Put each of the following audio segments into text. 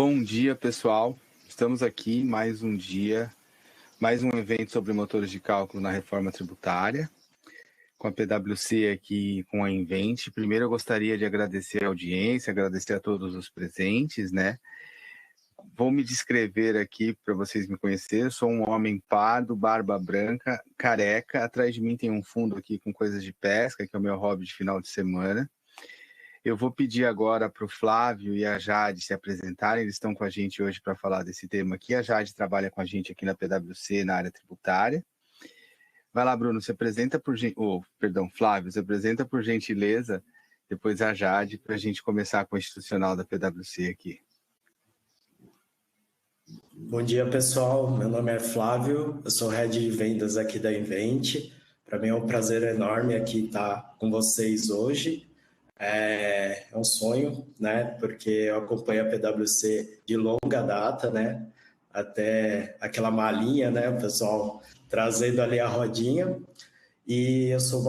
Bom dia, pessoal. Estamos aqui mais um dia, mais um evento sobre motores de cálculo na reforma tributária, com a PwC aqui com a Invent. Primeiro eu gostaria de agradecer a audiência, agradecer a todos os presentes, né? Vou me descrever aqui para vocês me conhecerem. Eu sou um homem pardo, barba branca, careca. Atrás de mim tem um fundo aqui com coisas de pesca, que é o meu hobby de final de semana. Eu vou pedir agora para o Flávio e a Jade se apresentarem. Eles estão com a gente hoje para falar desse tema aqui. A Jade trabalha com a gente aqui na PwC, na área tributária. Vai lá, Bruno, se apresenta por... Flávio, se apresenta por gentileza, depois a Jade, para a gente começar com o institucional da PwC aqui. Bom dia, pessoal. Meu nome é Flávio, eu sou Head de Vendas aqui da Invent. Para mim é um prazer enorme aqui estar com vocês hoje. É um sonho, né? Porque eu acompanho a PwC de longa data, né? Até aquela malinha, né? O pessoal trazendo ali a rodinha. E eu sou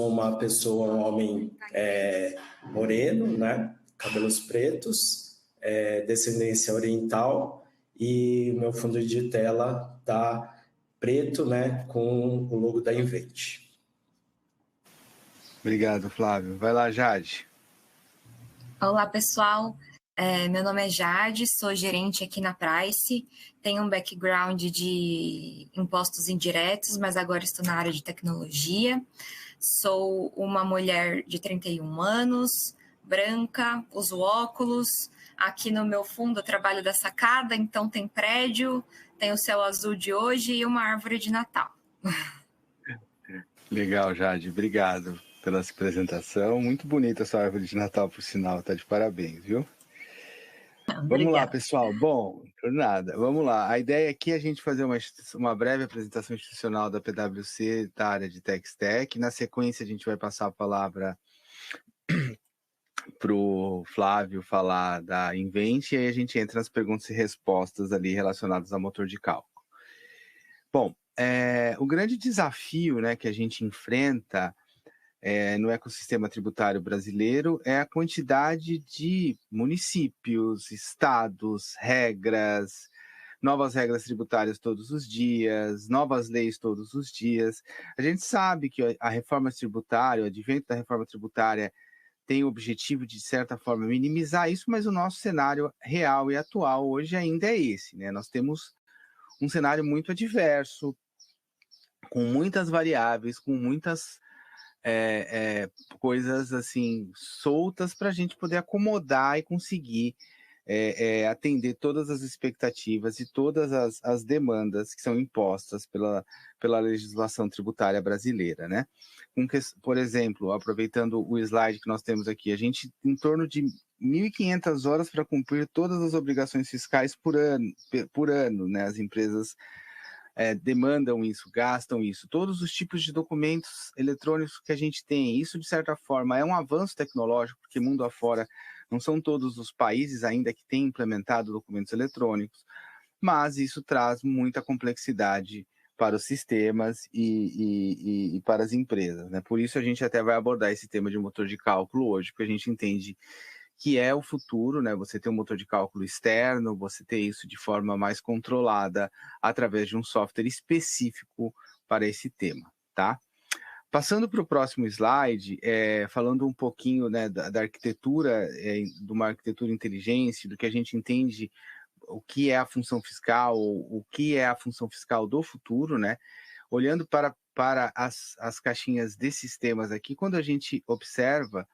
uma pessoa, um homem moreno, né? Cabelos pretos, descendência oriental, e meu fundo de tela tá preto, né? Com o logo da Invent. Obrigado, Flávio. Vai lá, Jade. Olá, pessoal. Meu nome é Jade, sou gerente aqui na Price, tenho um background de impostos indiretos, mas agora estou na área de tecnologia. Sou uma mulher de 31 anos, branca, uso óculos. Aqui no meu fundo eu trabalho da sacada, então tem prédio, tem o céu azul de hoje e uma árvore de Natal. Legal, Jade. Obrigado pela sua apresentação. Muito bonita a sua árvore de Natal, por sinal. Tá de parabéns, viu? Vamos lá, pessoal. Bom, por nada. Vamos lá. A ideia aqui é a gente fazer uma breve apresentação institucional da PwC, da área de TechStack. Na sequência, a gente vai passar a palavra para o Flávio falar da Invent, e aí a gente entra nas perguntas e respostas ali relacionadas ao motor de cálculo. Bom, o grande desafio, né, que a gente enfrenta no ecossistema tributário brasileiro é a quantidade de municípios, estados, regras, novas regras tributárias todos os dias, novas leis todos os dias. A gente sabe que a reforma tributária, o advento da reforma tributária tem o objetivo de certa forma, minimizar isso, mas o nosso cenário real e atual hoje ainda é esse, né? Nós temos um cenário muito adverso, com muitas variáveis, com muitas coisas assim soltas para a gente poder acomodar e conseguir atender todas as expectativas e todas as demandas que são impostas pela legislação tributária brasileira, né? Por exemplo, aproveitando o slide que nós temos aqui, a gente em torno de 1.500 horas para cumprir todas as obrigações fiscais por ano, né? As empresas demandam isso, gastam isso, todos os tipos de documentos eletrônicos que a gente tem. Isso, de certa forma, é um avanço tecnológico, porque mundo afora não são todos os países ainda que têm implementado documentos eletrônicos, mas isso traz muita complexidade para os sistemas e para as empresas, né? Por isso a gente até vai abordar esse tema de motor de cálculo hoje, porque a gente entende que é o futuro, né? Você ter um motor de cálculo externo, você ter isso de forma mais controlada através de um software específico para esse tema, tá? Passando para o próximo slide, falando um pouquinho, né, da arquitetura, de uma arquitetura inteligente, do que a gente entende o que é a função fiscal, o que é a função fiscal do futuro, né? Olhando para as caixinhas desses temas aqui, quando a gente observa,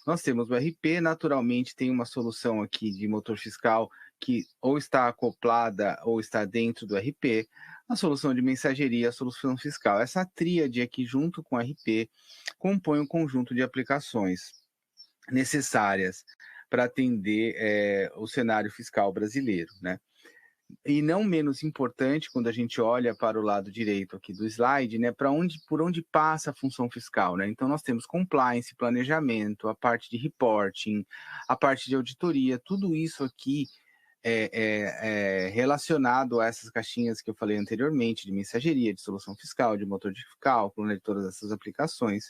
nós temos o RP, naturalmente tem uma solução aqui de motor fiscal que ou está acoplada ou está dentro do RP, a solução de mensageria, a solução fiscal. Essa tríade aqui junto com o RP compõe um conjunto de aplicações necessárias para atender o cenário fiscal brasileiro, né? E não menos importante, quando a gente olha para o lado direito aqui do slide, né, por onde passa a função fiscal, né? Então, nós temos compliance, planejamento, a parte de reporting, a parte de auditoria, tudo isso aqui é relacionado a essas caixinhas que eu falei anteriormente, de mensageria, de solução fiscal, de motor de cálculo, né, de todas essas aplicações,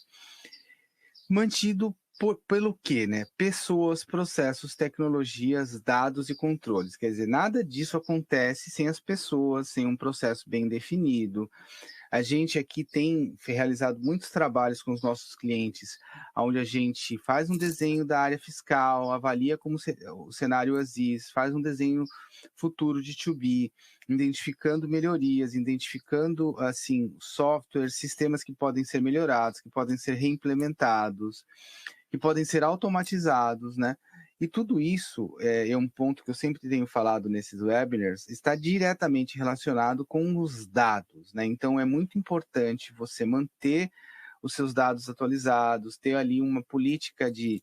mantido Pelo quê, né? Pessoas, processos, tecnologias, dados e controles. Quer dizer, nada disso acontece sem as pessoas, sem um processo bem definido. A gente aqui tem realizado muitos trabalhos com os nossos clientes, onde a gente faz um desenho da área fiscal, avalia como o cenário ASIS, faz um desenho futuro de 2B, identificando melhorias, identificando assim softwares, sistemas que podem ser melhorados, que podem ser reimplementados, que podem ser automatizados, né? E tudo isso é um ponto que eu sempre tenho falado nesses webinars, está diretamente relacionado com os dados, né? Então é muito importante você manter os seus dados atualizados, ter ali uma política de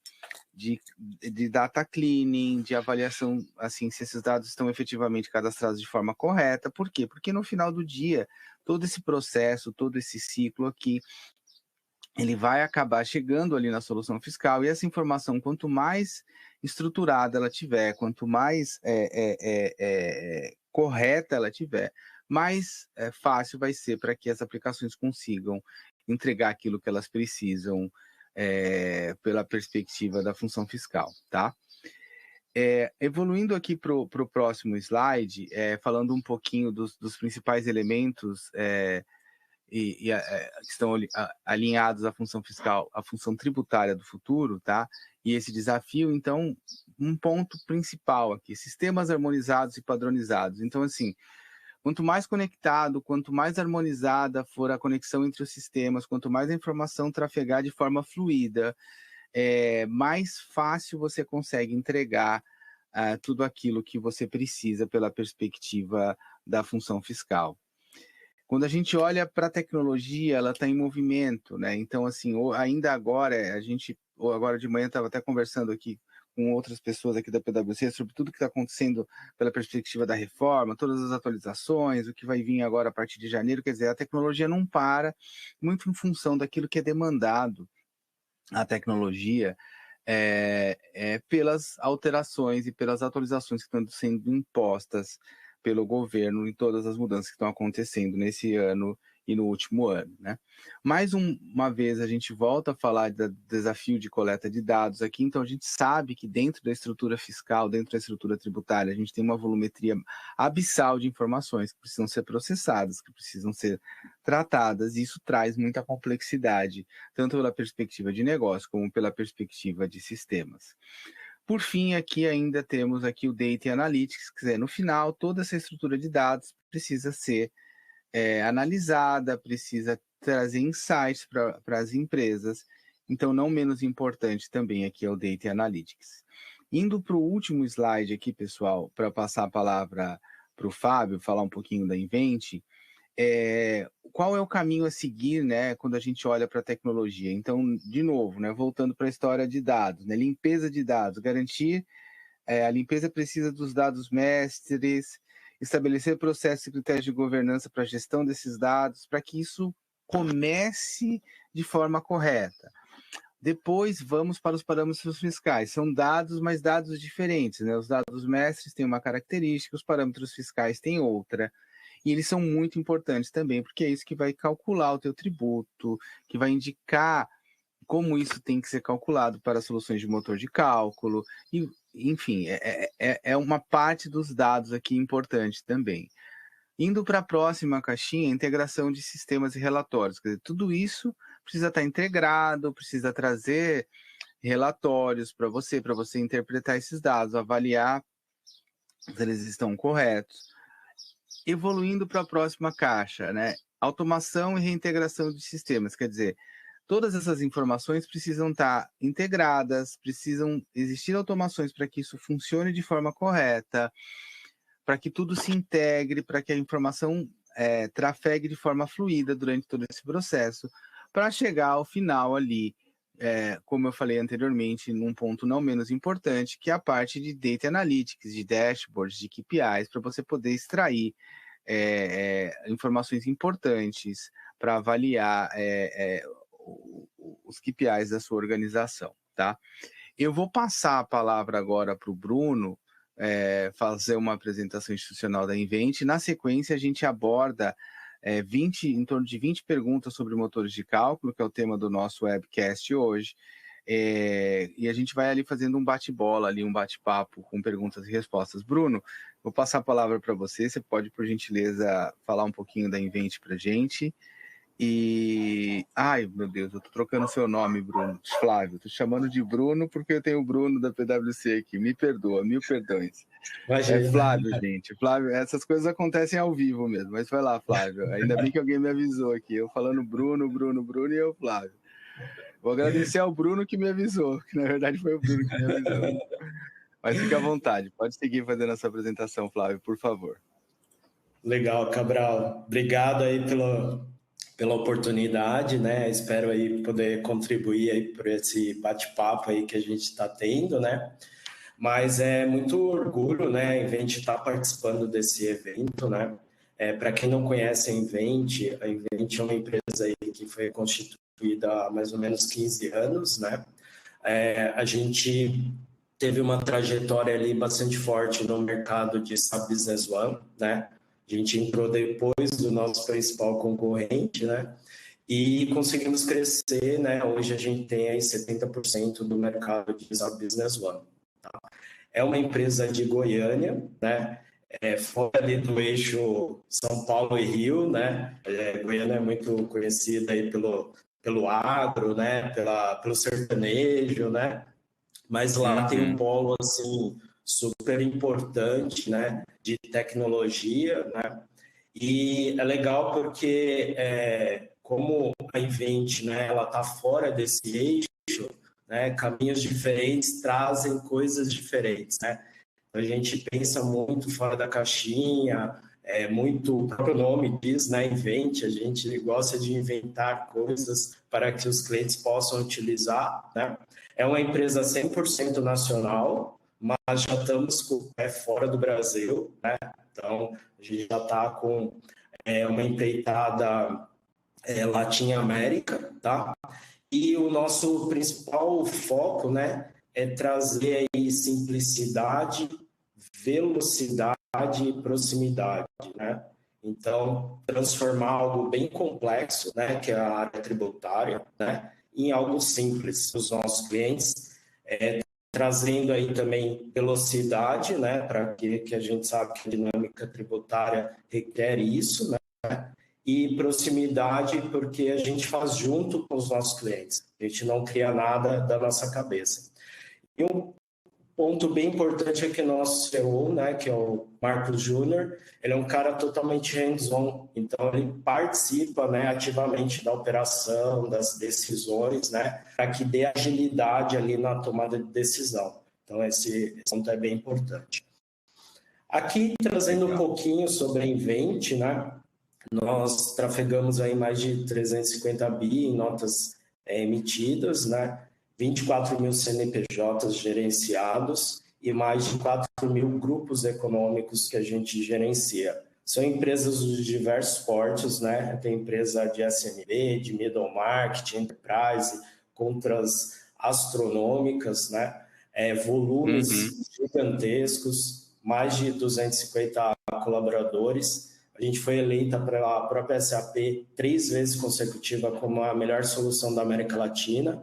data cleaning, de avaliação, assim, se esses dados estão efetivamente cadastrados de forma correta. Por quê? Porque no final do dia, todo esse processo, todo esse ciclo aqui, ele vai acabar chegando ali na solução fiscal, e essa informação, quanto mais estruturada ela tiver, quanto mais correta ela tiver, mais fácil vai ser para que as aplicações consigam entregar aquilo que elas precisam pela perspectiva da função fiscal, tá? Evoluindo aqui para o próximo slide, falando um pouquinho dos principais elementos que estão alinhados à função fiscal, à função tributária do futuro, tá? E esse desafio, então, um ponto principal aqui, sistemas harmonizados e padronizados. Então, assim, quanto mais conectado, quanto mais harmonizada for a conexão entre os sistemas, quanto mais a informação trafegar de forma fluida, mais fácil você consegue entregar tudo aquilo que você precisa pela perspectiva da função fiscal. Quando a gente olha para a tecnologia, ela está em movimento, né? Então, assim, ainda agora, agora de manhã estava até conversando aqui com outras pessoas aqui da PwC sobre tudo que está acontecendo pela perspectiva da reforma, todas as atualizações, o que vai vir agora a partir de janeiro. Quer dizer, a tecnologia não para, muito em função daquilo que é demandado. A tecnologia pelas alterações e pelas atualizações que estão sendo impostas pelo governo em todas as mudanças que estão acontecendo nesse ano e no último ano, né? Mais uma vez a gente volta a falar do desafio de coleta de dados aqui, então a gente sabe que dentro da estrutura fiscal, dentro da estrutura tributária, a gente tem uma volumetria abissal de informações que precisam ser processadas, que precisam ser tratadas, e isso traz muita complexidade, tanto pela perspectiva de negócio, como pela perspectiva de sistemas. Por fim, aqui ainda temos aqui o Data Analytics, quer dizer, no final, toda essa estrutura de dados precisa ser analisada, precisa trazer insights para as empresas. Então, não menos importante também aqui é o Data Analytics. Indo para o último slide aqui, pessoal, para passar a palavra para o Fábio, falar um pouquinho da Invent, qual é o caminho a seguir, né, quando a gente olha para a tecnologia? Então, de novo, né, voltando para a história de dados, né, limpeza de dados, garantir a limpeza precisa dos dados mestres, estabelecer processos e critérios de governança para a gestão desses dados, para que isso comece de forma correta. Depois, vamos para os parâmetros fiscais. São dados, mas dados diferentes, né? Os dados mestres têm uma característica, os parâmetros fiscais têm outra. E eles são muito importantes também, porque é isso que vai calcular o teu tributo, que vai indicar como isso tem que ser calculado para soluções de motor de cálculo, e, enfim, é uma parte dos dados aqui importante também. Indo para a próxima caixinha, integração de sistemas e relatórios. Quer dizer, tudo isso precisa estar integrado, precisa trazer relatórios para você interpretar esses dados, avaliar se eles estão corretos. Evoluindo para a próxima caixa, né? Automação e reintegração de sistemas, quer dizer, todas essas informações precisam estar integradas, precisam existir automações para que isso funcione de forma correta, para que tudo se integre, para que a informação trafegue de forma fluida durante todo esse processo, para chegar ao final ali, como eu falei anteriormente, num ponto não menos importante, que é a parte de Data Analytics, de dashboards, de KPIs, para você poder extrair informações importantes para avaliar os KPIs da sua organização, tá? Eu vou passar a palavra agora para o Bruno, fazer uma apresentação institucional da Invent. Na sequência, a gente aborda em torno de 20 perguntas sobre motores de cálculo, que é o tema do nosso webcast hoje. E a gente vai ali fazendo um bate-bola, ali, um bate-papo com perguntas e respostas. Bruno, vou passar a palavra para você. Você pode, por gentileza, falar um pouquinho da Invent para a gente. Ai, meu Deus, eu tô trocando seu nome, Bruno. Flávio, tô chamando de Bruno porque eu tenho o Bruno da PwC aqui. Me perdoa, mil perdões. Imagina. É Flávio, gente. Flávio, essas coisas acontecem ao vivo mesmo. Mas vai lá, Flávio. Ainda bem que alguém me avisou aqui. Eu falando Bruno, e eu, Flávio. Vou agradecer ao Bruno que me avisou, que na verdade foi o Bruno que me avisou. Mas fica à vontade, pode seguir fazendo essa apresentação, Flávio, por favor. Legal, Cabral. Obrigado aí pela oportunidade, né? Espero aí poder contribuir aí por esse bate-papo aí que a gente está tendo, né? Mas é muito orgulho, né? A Invent estar participando desse evento, né? Para quem não conhece a Invent é uma empresa aí que foi constituída há mais ou menos 15 anos, né? A gente teve uma trajetória ali bastante forte no mercado de SAP Business One, né? A gente entrou depois do nosso principal concorrente, né? E conseguimos crescer, né? Hoje a gente tem aí 70% do mercado de SAP Business One. Tá? É uma empresa de Goiânia, né? Fora ali do eixo São Paulo e Rio, né? Goiânia é muito conhecida aí pelo agro, né? Pelo sertanejo, né? Mas lá tem um polo assim super importante, né? De tecnologia, né? E é legal porque como a Invent, né? Ela está fora desse eixo, né? Caminhos diferentes trazem coisas diferentes, né? A gente pensa muito fora da caixinha, muito, o próprio nome diz, né, Invent, a gente gosta de inventar coisas para que os clientes possam utilizar, né? É uma empresa 100% nacional, mas já estamos com o pé fora do Brasil, né? Então, a gente já está com uma empreitada Latin América, tá? E o nosso principal foco, né, é trazer aí simplicidade, velocidade e proximidade, né? Então, transformar algo bem complexo, né, que é a área tributária, né, em algo simples para os nossos clientes, trazendo aí também velocidade, né, para que a gente sabe que a dinâmica tributária requer isso, né, e proximidade porque a gente faz junto com os nossos clientes, a gente não cria nada da nossa cabeça. E um ponto bem importante é que o nosso CEO, né, que é o Marcos Júnior, ele é um cara totalmente hands-on, então ele participa, né, ativamente da operação, das decisões, né, para que dê agilidade ali na tomada de decisão. Então esse ponto é bem importante. Aqui trazendo um pouquinho sobre a Invent, né, nós trafegamos aí mais de 350 bi em notas emitidas, né, 24 mil CNPJs gerenciados e mais de 4 mil grupos econômicos que a gente gerencia. São empresas de diversos portes, né? Tem empresa de SMB, de middle market, enterprise, contras astronômicas, né? Volumes gigantescos, mais de 250 colaboradores. A gente foi eleita pela própria SAP 3 vezes consecutiva como a melhor solução da América Latina.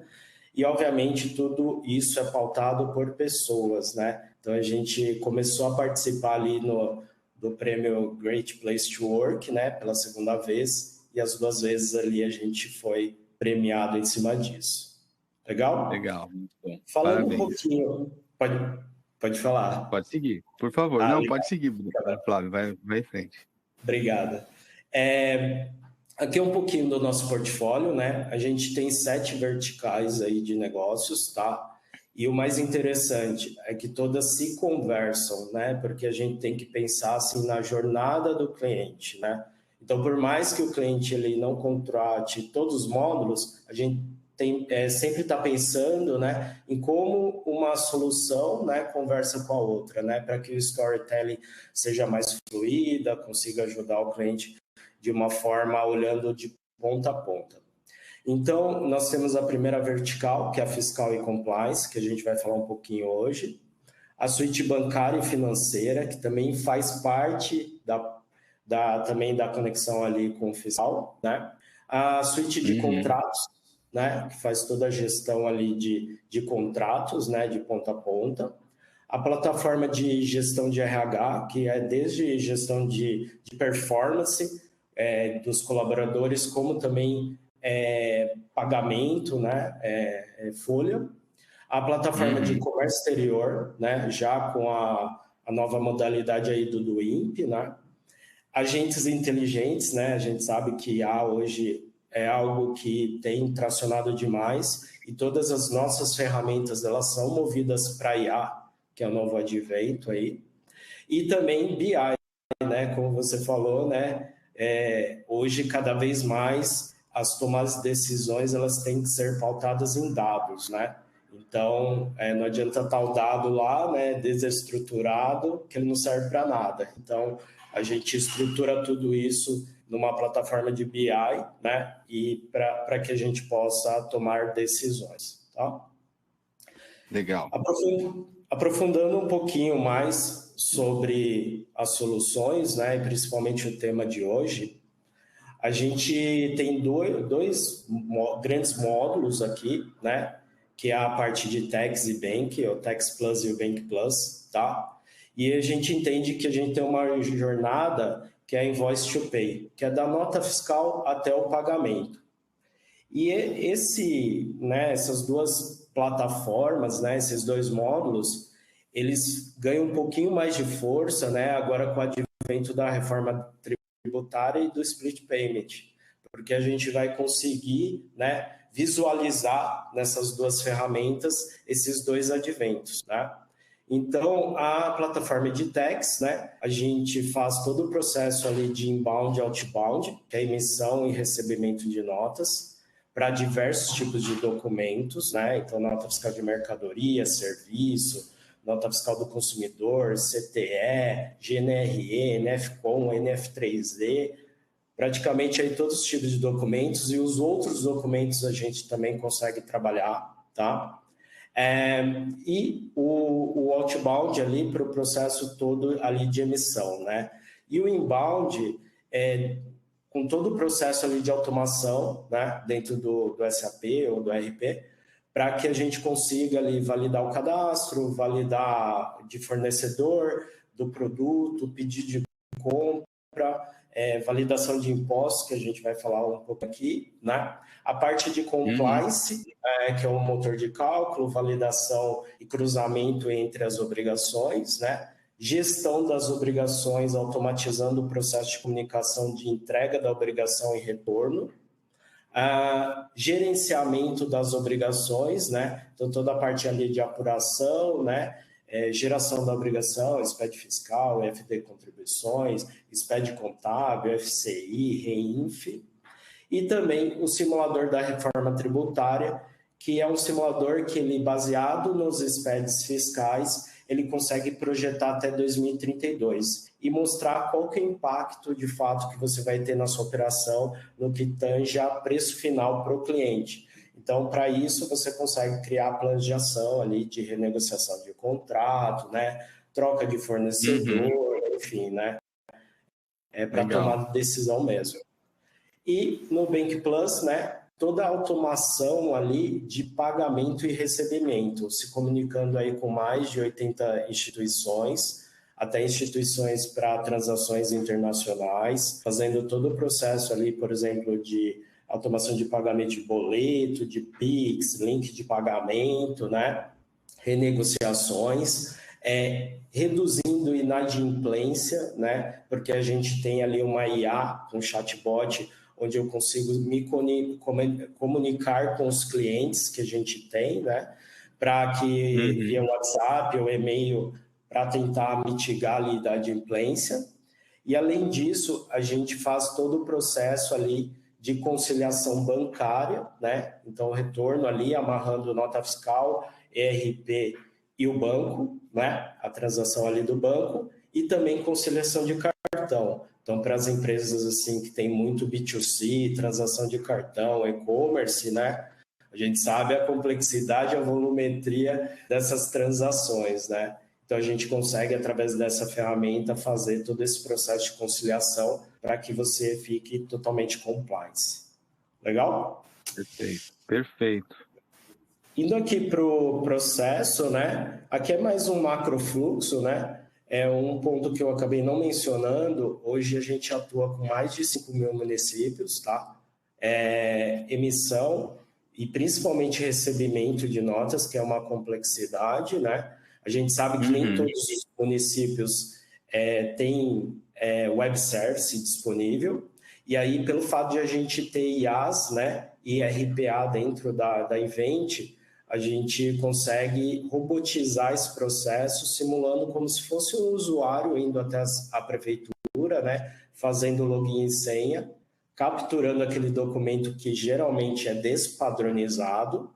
E, obviamente, tudo isso é pautado por pessoas, né? Então, a gente começou a participar ali do prêmio Great Place to Work, né? Pela segunda vez, e as 2 vezes ali a gente foi premiado em cima disso. Legal? Legal, muito bom. Falando Parabéns. um pouquinho... Pode falar. Pode seguir, por favor. Não, legal. Pode seguir, Flávio, vai em frente. Obrigado. Aqui é um pouquinho do nosso portfólio, né? A gente tem 7 verticais aí de negócios, tá? E o mais interessante é que todas se conversam, né? Porque a gente tem que pensar assim na jornada do cliente, né? Então, por mais que o cliente ele não contrate todos os módulos, a gente sempre está pensando, né, em como uma solução, né, conversa com a outra, né? Para que o storytelling seja mais fluida, consiga ajudar o cliente de uma forma olhando de ponta a ponta. Então, nós temos a primeira vertical, que é a Fiscal e Compliance, que a gente vai falar um pouquinho hoje. A suíte bancária e financeira, que também faz parte também da conexão ali com o fiscal, né? A suíte de contratos, né, que faz toda a gestão ali de contratos, né, de ponta a ponta. A plataforma de gestão de RH, que é desde gestão de performance dos colaboradores, como também pagamento, né, folha. A plataforma de comércio exterior, né, já com a nova modalidade aí do INPE, né? Agentes inteligentes, né? A gente sabe que IA hoje é algo que tem tracionado demais e todas as nossas ferramentas, elas são movidas para IA, que é o novo advento aí. E também BI, né? Como você falou, né? Hoje, cada vez mais, as tomadas de decisões, elas têm que ser pautadas em dados, né? Então, não adianta estar o dado lá, né, desestruturado, que ele não serve para nada. Então, a gente estrutura tudo isso numa plataforma de BI, né, e para que a gente possa tomar decisões. Tá? Legal. Aprofundando um pouquinho mais sobre as soluções, né, e principalmente o tema de hoje, a gente tem dois grandes módulos aqui, né, que é a parte de Tax e Bank, o Tax Plus e o Bank Plus, tá? E a gente entende que a gente tem uma jornada que é a Invoice to Pay, que é da nota fiscal até o pagamento. E essas duas plataformas, né, esses dois módulos, eles ganham um pouquinho mais de força, né, agora com o advento da reforma tributária e do split payment, porque a gente vai conseguir, né, visualizar nessas duas ferramentas esses dois adventos, né? Então, a plataforma de tax, né, a gente faz todo o processo ali de inbound e outbound, que é emissão e recebimento de notas, para diversos tipos de documentos, né? Então, nota fiscal de mercadoria, serviço, nota fiscal do consumidor, CTE, GNRE, NFCOM, NF3E, praticamente aí todos os tipos de documentos, e os outros documentos a gente também consegue trabalhar, tá? E o outbound ali para o processo todo ali de emissão, né? E o inbound com todo o processo ali de automação, né, dentro do SAP ou do ERP, para que a gente consiga ali validar o cadastro, validar de fornecedor, do produto, pedido de compra, validação de impostos, que a gente vai falar um pouco aqui, né? A parte de compliance, que é um motor de cálculo, validação e cruzamento entre as obrigações, né? Gestão das obrigações, automatizando o processo de comunicação de entrega da obrigação e retorno, gerenciamento das obrigações, né? Então, toda a parte ali de apuração, né? Geração da obrigação, SPED fiscal, FD contribuições, SPED contábil, FCI, REINF, e também o simulador da reforma tributária, que é um simulador que ele, baseado nos SPEDs fiscais, ele consegue projetar até 2032 e mostrar qual que é o impacto de fato que você vai ter na sua operação no que tange a preço final para o cliente. Então, para isso, você consegue criar planos de ação ali de renegociação de contrato, né? Troca de fornecedor, enfim, né? Para tomar decisão mesmo. E no Bank Plus, né? Toda a automação ali de pagamento e recebimento, se comunicando aí com mais de 80 instituições, até instituições para transações internacionais, fazendo todo o processo ali, por exemplo, de automação de pagamento de boleto, de Pix, link de pagamento, né? Renegociações, reduzindo inadimplência, né? Porque a gente tem ali uma IA, um chatbot, onde eu consigo me comunicar com os clientes que a gente tem, né? Para que via WhatsApp ou e-mail, para tentar mitigar ali da inadimplência. E além disso, a gente faz todo o processo ali de conciliação bancária, né? Então, retorno ali, amarrando nota fiscal, ERP e o banco, né? A transação ali do banco, e também conciliação de cartão. Então, para as empresas assim que tem muito B2C, transação de cartão, e-commerce, né? A gente sabe a complexidade, a volumetria dessas transações, né? Então, a gente consegue, através dessa ferramenta, fazer todo esse processo de conciliação para que você fique totalmente compliance. Legal? Perfeito, perfeito. Indo aqui para o processo, né? Aqui é mais um macrofluxo, né? É um ponto que eu acabei não mencionando. Hoje a gente atua com mais de 5 mil municípios, tá? Emissão e principalmente recebimento de notas, que é uma complexidade, né? A gente sabe que nem todos os municípios têm web service disponível, e aí pelo fato de a gente ter IaaS, né, e RPA dentro da Invent, a gente consegue robotizar esse processo, simulando como se fosse um usuário indo até a prefeitura, né, fazendo login e senha, capturando aquele documento que geralmente é despadronizado,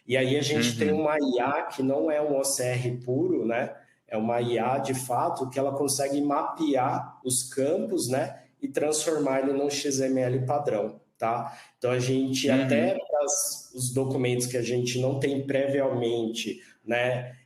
e aí a gente tem uma IA que não é um OCR puro, né? É uma IA de fato que ela consegue mapear os campos, né? E transformar ele num XML padrão, tá? Então a gente até os documentos que a gente não tem previamente, né?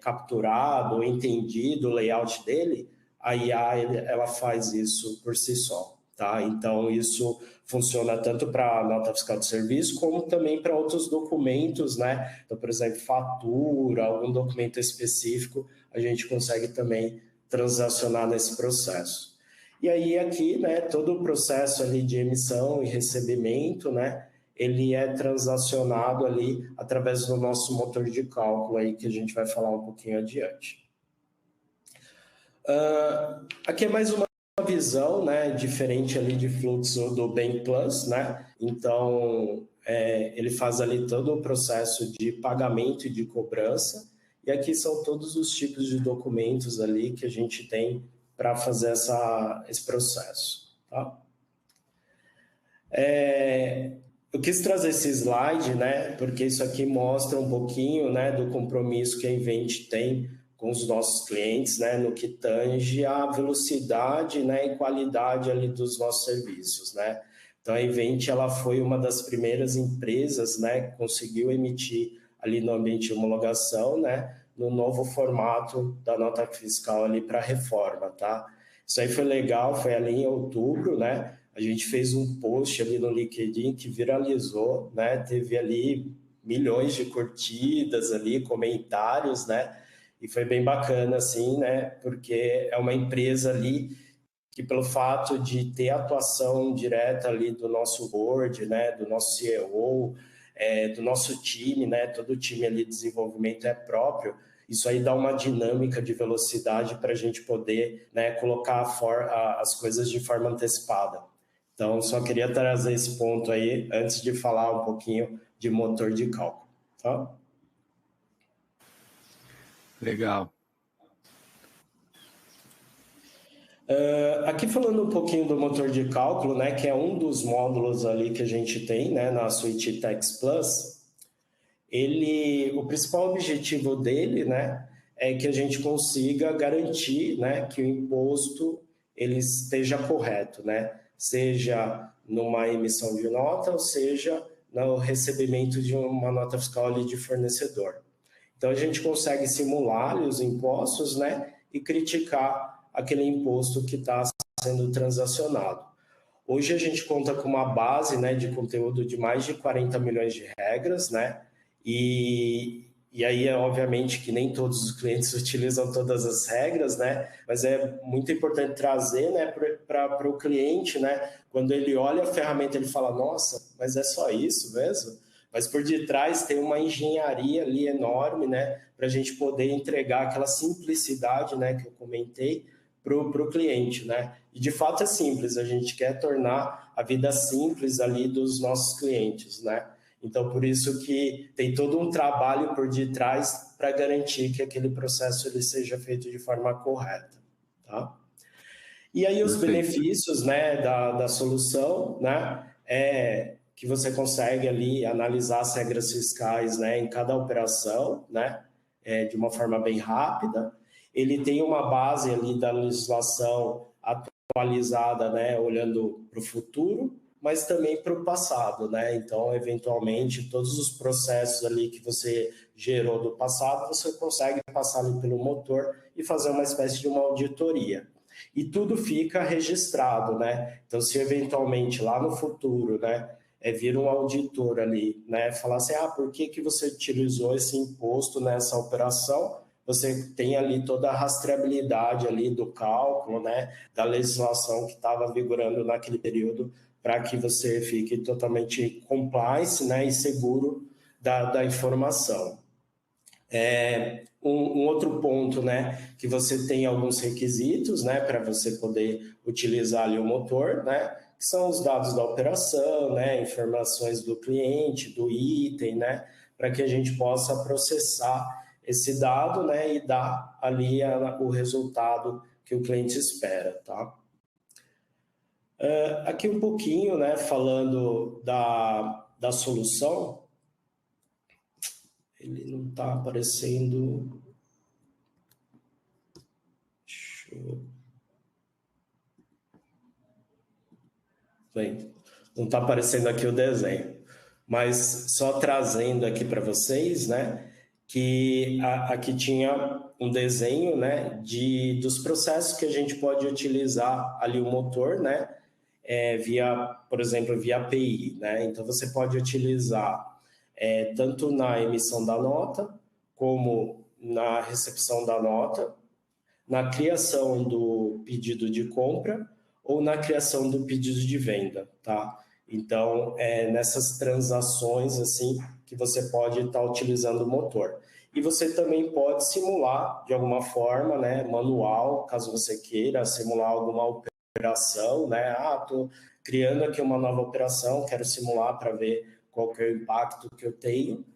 Capturado ou entendido o layout dele, a IA ela faz isso por si só. Tá? Então, isso funciona tanto para a nota fiscal de serviço, como também para outros documentos, né? Então, por exemplo, fatura, algum documento específico, a gente consegue também transacionar nesse processo. E aí, aqui, né, todo o processo ali de emissão e recebimento, né, ele é transacionado ali através do nosso motor de cálculo aí, que a gente vai falar um pouquinho adiante. Aqui é mais uma visão, né, diferente ali de fluxo do Bank Plus, né? Então, ele faz ali todo o processo de pagamento e de cobrança, e aqui são todos os tipos de documentos ali que a gente tem para fazer esse processo, tá? Eu quis trazer esse slide, né, porque isso aqui mostra um pouquinho, né, do compromisso que a Invent tem com os nossos clientes, né, no que tange a velocidade, né, e qualidade ali dos nossos serviços, né. Então, a Invent, ela foi uma das primeiras empresas, né, que conseguiu emitir ali no ambiente de homologação, né, no novo formato da nota fiscal ali para reforma, tá. Isso aí foi legal, foi ali em outubro, né, a gente fez um post ali no LinkedIn que viralizou, né, teve ali milhões de curtidas ali, comentários, né, e foi bem bacana, assim, né? Porque é uma empresa ali que, pelo fato de ter atuação direta ali do nosso board, né? Do nosso CEO, do nosso time, né? Todo o time ali de desenvolvimento é próprio. Isso aí dá uma dinâmica de velocidade para a gente poder, né, colocar as coisas de forma antecipada. Então, só queria trazer esse ponto aí antes de falar um pouquinho de motor de cálculo, tá? Legal. Aqui falando um pouquinho do motor de cálculo, né, que é um dos módulos ali que a gente tem, né, na suite Tax Plus, o principal objetivo dele, né, é que a gente consiga garantir, né, que o imposto ele esteja correto, né, seja numa emissão de nota, ou seja, no recebimento de uma nota fiscal ali de fornecedor. Então, a gente consegue simular ali os impostos, né, e criticar aquele imposto que está sendo transacionado. Hoje, a gente conta com uma base, né, de conteúdo de mais de 40 milhões de regras, né, e aí, obviamente, que nem todos os clientes utilizam todas as regras, né, mas é muito importante trazer, né, para o cliente, né, quando ele olha a ferramenta, ele fala, nossa, mas é só isso mesmo? Mas por detrás tem uma engenharia ali enorme, né, para a gente poder entregar aquela simplicidade, né, que eu comentei para o cliente, né? E de fato é simples, a gente quer tornar a vida simples ali dos nossos clientes, né? Então, por isso que tem todo um trabalho por detrás para garantir que aquele processo ele seja feito de forma correta, tá? E aí os benefícios, né, da solução, né, que você consegue ali analisar as regras fiscais, né, em cada operação, né, de uma forma bem rápida. Ele tem uma base ali da legislação atualizada, né, olhando para o futuro, mas também para o passado, né? Então, eventualmente, todos os processos ali que você gerou do passado, você consegue passar ali pelo motor e fazer uma espécie de uma auditoria. E tudo fica registrado, né? Então, se eventualmente lá no futuro, né, vir um auditor ali, né, falar assim, por que você utilizou esse imposto nessa operação? Você tem ali toda a rastreabilidade ali do cálculo, né, da legislação que estava vigorando naquele período, para que você fique totalmente compliance, né, e seguro da informação. Um outro ponto, né, que você tem alguns requisitos, né, para você poder utilizar ali o motor, né, que são os dados da operação, né, informações do cliente, do item, né, para que a gente possa processar esse dado, né, e dar ali o resultado que o cliente espera, tá? Aqui um pouquinho, né, falando da solução, ele não está aparecendo. Bem, não está aparecendo aqui o desenho, mas só trazendo aqui para vocês, né, que aqui tinha um desenho, né, dos processos que a gente pode utilizar ali o motor, né, por exemplo, via API, né, então você pode utilizar tanto na emissão da nota, como na recepção da nota, na criação do pedido de compra ou na criação do pedido de venda, tá? Então, nessas transações, assim, que você pode estar utilizando o motor. E você também pode simular, de alguma forma, né, manual, caso você queira simular alguma operação, né? Estou criando aqui uma nova operação, quero simular para ver qual que é o impacto que eu tenho.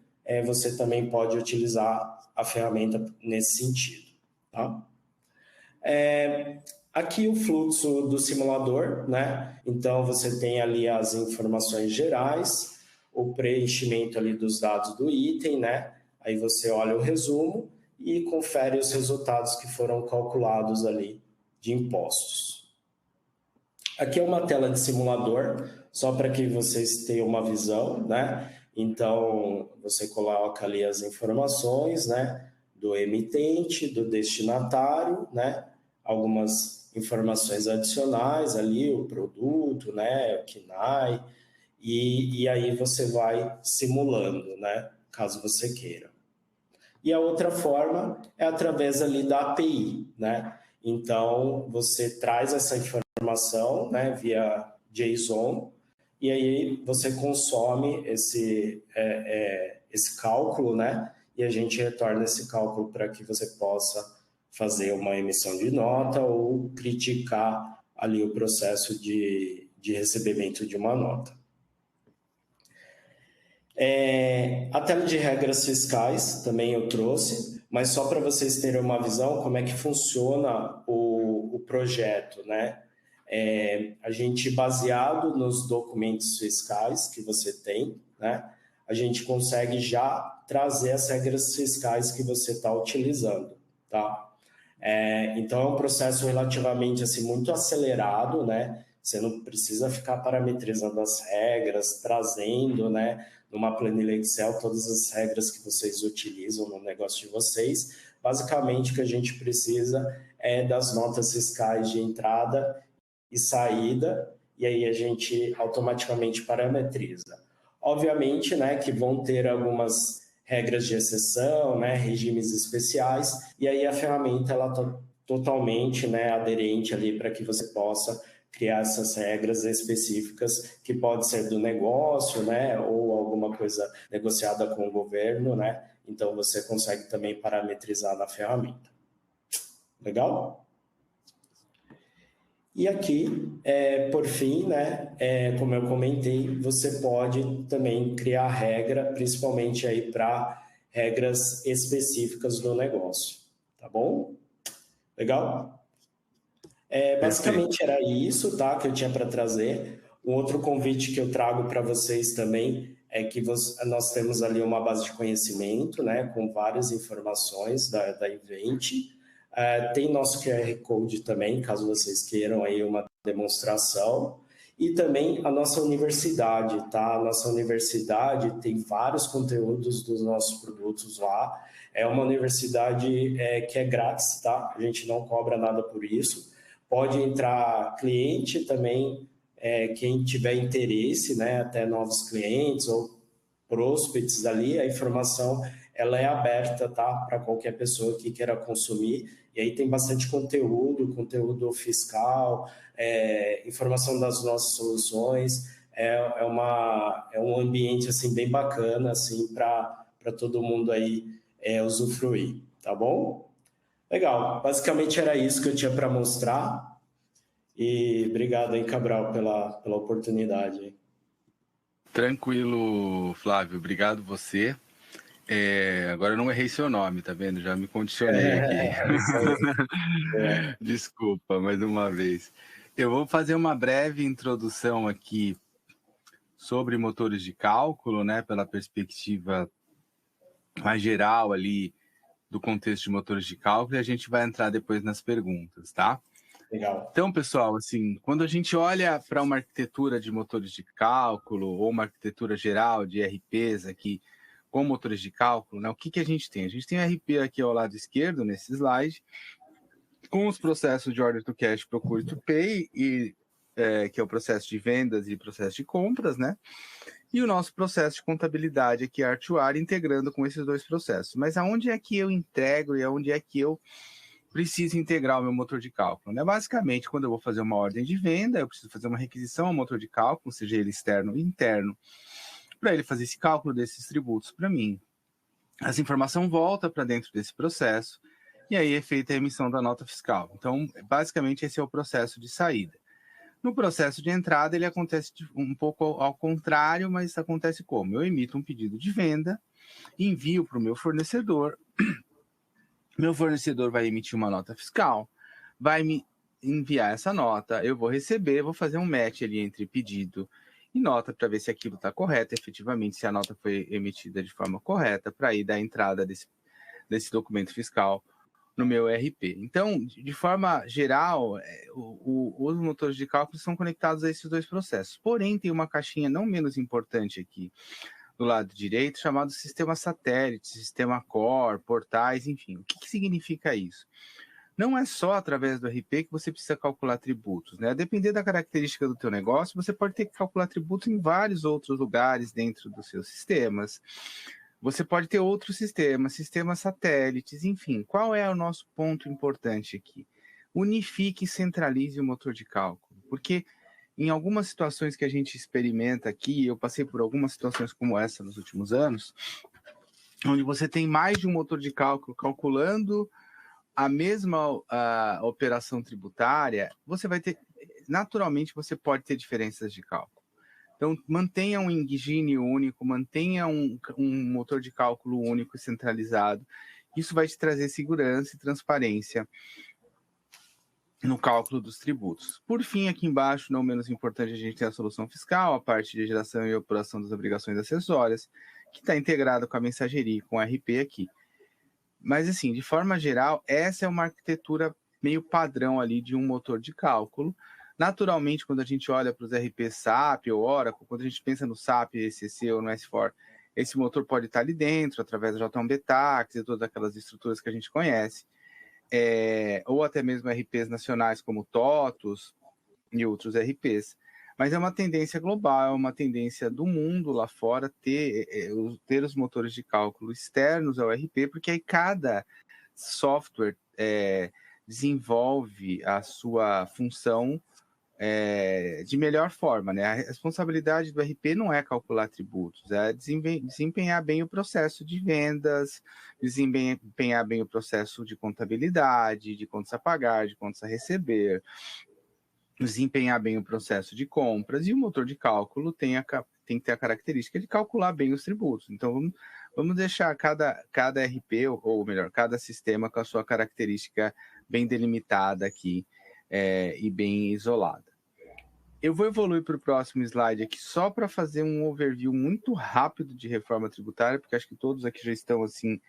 Você também pode utilizar a ferramenta nesse sentido, tá? Aqui o fluxo do simulador, né? Então, você tem ali as informações gerais, o preenchimento ali dos dados do item, né? Aí você olha o resumo e confere os resultados que foram calculados ali de impostos. Aqui é uma tela de simulador, só para que vocês tenham uma visão, né? Então, você coloca ali as informações, né? Do emitente, do destinatário, né? Algumas informações adicionais ali, o produto, né? O KNAI, e aí você vai simulando, né? Caso você queira. E a outra forma é através ali da API, né? Então, você traz essa informação, né, via JSON, e aí você consome esse cálculo, né? E a gente retorna esse cálculo para que você possa fazer uma emissão de nota ou criticar ali o processo de recebimento de uma nota. A tela de regras fiscais também eu trouxe, mas só para vocês terem uma visão como é que funciona o projeto, né? A gente, baseado nos documentos fiscais que você tem, né? A gente consegue já trazer as regras fiscais que você está utilizando, tá? Então, é um processo relativamente assim, muito acelerado, né? Você não precisa ficar parametrizando as regras, trazendo, né, numa planilha Excel todas as regras que vocês utilizam no negócio de vocês. Basicamente, o que a gente precisa é das notas fiscais de entrada e saída, e aí a gente automaticamente parametriza. Obviamente, né, que vão ter algumas regras de exceção, né, regimes especiais, e aí a ferramenta ela está totalmente, né, aderente ali para que você possa criar essas regras específicas que pode ser do negócio, né, ou alguma coisa negociada com o governo, né, então você consegue também parametrizar na ferramenta. Legal? E aqui, por fim, né, como eu comentei, você pode também criar regra, principalmente aí para regras específicas do negócio, tá bom? Legal? Basicamente era isso, tá, que eu tinha para trazer. Um outro convite que eu trago para vocês também é que nós temos ali uma base de conhecimento, né, com várias informações da Invent. Tem nosso QR Code também, caso vocês queiram aí uma demonstração. E também a nossa universidade, tá? A nossa universidade tem vários conteúdos dos nossos produtos lá. É uma universidade que é grátis, tá? A gente não cobra nada por isso. Pode entrar cliente também, quem tiver interesse, né, até novos clientes ou prospects ali, a informação ela é aberta, tá, para qualquer pessoa que queira consumir. E aí tem bastante conteúdo fiscal, informação das nossas soluções. É um ambiente assim bem bacana assim para todo mundo aí usufruir, tá bom? Legal. Basicamente era isso que eu tinha para mostrar. E obrigado aí, Cabral, pela oportunidade. Tranquilo, Flávio. Obrigado você. Agora eu não errei seu nome, tá vendo? Já me condicionei aqui. Isso aí. Desculpa, mais uma vez. Eu vou fazer uma breve introdução aqui sobre motores de cálculo, né? Pela perspectiva mais geral ali do contexto de motores de cálculo, e a gente vai entrar depois nas perguntas, tá? Legal. Então, pessoal, assim, quando a gente olha para uma arquitetura de motores de cálculo ou uma arquitetura geral de RPs aqui com motores de cálculo, né, o que a gente tem? A gente tem o RP aqui ao lado esquerdo, nesse slide, com os processos de order to cash, procure to pay, que é o processo de vendas e processo de compras, né? E o nosso processo de contabilidade aqui, R2R, integrando com esses dois processos. Mas aonde é que eu integro e aonde é que eu preciso integrar o meu motor de cálculo, né? Basicamente, quando eu vou fazer uma ordem de venda, eu preciso fazer uma requisição ao motor de cálculo, seja ele externo ou interno, para ele fazer esse cálculo desses tributos para mim. Essa informação volta para dentro desse processo e aí é feita a emissão da nota fiscal. Então, basicamente, esse é o processo de saída. No processo de entrada, ele acontece um pouco ao contrário, mas acontece como? Eu emito um pedido de venda, envio para o meu fornecedor, meu fornecedor vai emitir uma nota fiscal, vai me enviar essa nota, eu vou receber, vou fazer um match ali entre pedido e nota para ver se aquilo está correto, efetivamente, se a nota foi emitida de forma correta, para ir dar entrada desse documento fiscal no meu ERP. Então, de forma geral, os motores de cálculo são conectados a esses dois processos. Porém, tem uma caixinha não menos importante aqui do lado direito, chamado sistema satélite, sistema core, portais, enfim. O que significa isso? Não é só através do RP que você precisa calcular tributos, né? A depender da característica do teu negócio, você pode ter que calcular tributos em vários outros lugares dentro dos seus sistemas. Você pode ter outros sistemas, sistemas satélites, enfim. Qual é o nosso ponto importante aqui? Unifique e centralize o motor de cálculo, porque em algumas situações que a gente experimenta aqui, eu passei por algumas situações como essa nos últimos anos, onde você tem mais de um motor de cálculo calculando a mesma operação tributária, você vai ter, naturalmente, você pode ter diferenças de cálculo. Então, mantenha um engine único, mantenha um motor de cálculo único e centralizado. Isso vai te trazer segurança e transparência no cálculo dos tributos. Por fim, aqui embaixo, não menos importante, a gente tem a solução fiscal, a parte de geração e apuração das obrigações acessórias, que está integrada com a mensageria e com o RP aqui. Mas, assim, de forma geral, essa é uma arquitetura meio padrão ali de um motor de cálculo. Naturalmente, quando a gente olha para os RP SAP ou Oracle, quando a gente pensa no SAP, ECC ou no S4, esse motor pode estar ali dentro, através do J1B Tax e todas aquelas estruturas que a gente conhece. Ou até mesmo RPs nacionais como TOTUS e outros RPs. Mas é uma tendência global, é uma tendência do mundo lá fora ter os motores de cálculo externos ao RP, porque aí cada software desenvolve a sua função de melhor forma, né? A responsabilidade do RP não é calcular tributos, é desempenhar bem o processo de vendas, desempenhar bem o processo de contabilidade, de contas a pagar, de contas a receber, desempenhar bem o processo de compras, e o motor de cálculo tem que ter a característica de calcular bem os tributos. Então, vamos deixar cada RP, ou melhor, cada sistema com a sua característica bem delimitada aqui, e bem isolada. Eu vou evoluir para o próximo slide aqui só para fazer um overview muito rápido de reforma tributária, porque acho que todos aqui já estão assim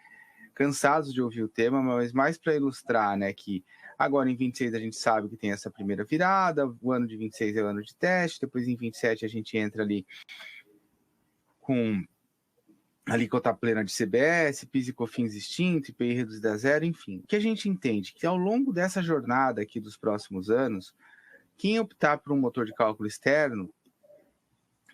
cansados de ouvir o tema, mas mais para ilustrar, né, que agora em 26 a gente sabe que tem essa primeira virada, o ano de 26 é o ano de teste, depois em 27 a gente entra ali com alíquota plena de CBS, PIS e COFINS extinto, IPI reduzido a zero, enfim. O que a gente entende? Que ao longo dessa jornada aqui dos próximos anos, Quem optar por um motor de cálculo externo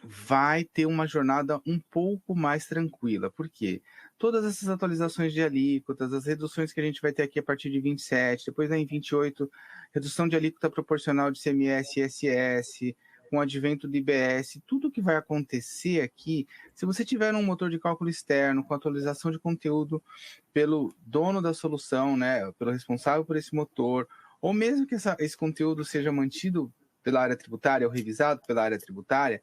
vai ter uma jornada um pouco mais tranquila. Por quê? Todas essas atualizações de alíquotas, as reduções que a gente vai ter aqui a partir de 27, depois em 28, redução de alíquota proporcional de CMS e ISS, com o advento do IBS, tudo que vai acontecer aqui, se você tiver um motor de cálculo externo, com atualização de conteúdo pelo dono da solução, né, pelo responsável por esse motor, ou mesmo que esse conteúdo seja mantido pela área tributária ou revisado pela área tributária,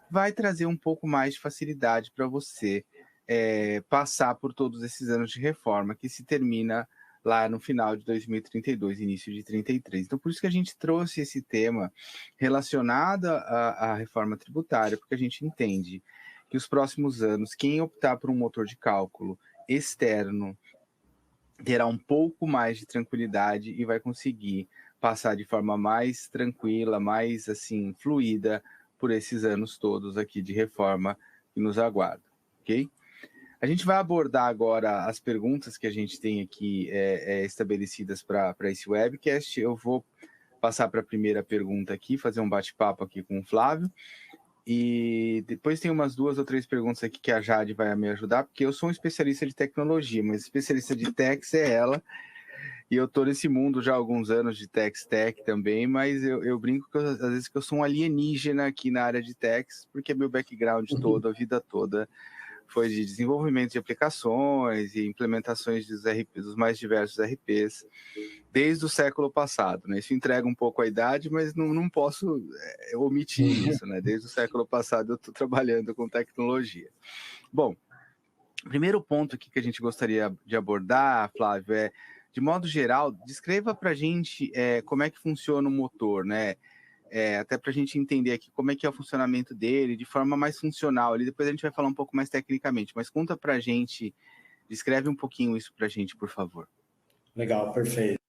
vai trazer um pouco mais de facilidade para você passar por todos esses anos de reforma que se termina lá no final de 2032, início de 33. Então, por isso que a gente trouxe esse tema relacionado à reforma tributária, porque a gente entende que os próximos anos, quem optar por um motor de cálculo externo terá um pouco mais de tranquilidade e vai conseguir passar de forma mais tranquila, mais assim, fluida, por esses anos todos aqui de reforma que nos aguardam, ok? A gente vai abordar agora as perguntas que a gente tem aqui estabelecidas para esse webcast. Eu vou passar para a primeira pergunta aqui, fazer um bate-papo aqui com o Flávio. E depois tem umas 2 ou 3 perguntas aqui que a Jade vai me ajudar, porque eu sou um especialista de tecnologia, mas especialista de techs é ela. E eu estou nesse mundo já há alguns anos de tech também, mas eu brinco que às vezes que eu sou um alienígena aqui na área de techs, porque meu background todo, a vida toda, foi de desenvolvimento de aplicações e implementações dos mais diversos RPs, desde o século passado, né? Isso entrega um pouco a idade, mas não posso omitir isso, né? Desde o século passado eu estou trabalhando com tecnologia. Bom, o primeiro ponto aqui que a gente gostaria de abordar, Flávio, de modo geral, descreva para a gente como é que funciona o motor, né? Até para a gente entender aqui como é que é o funcionamento dele, de forma mais funcional. Ali depois a gente vai falar um pouco mais tecnicamente, mas conta para a gente, descreve um pouquinho isso para a gente, por favor. Legal, perfeito.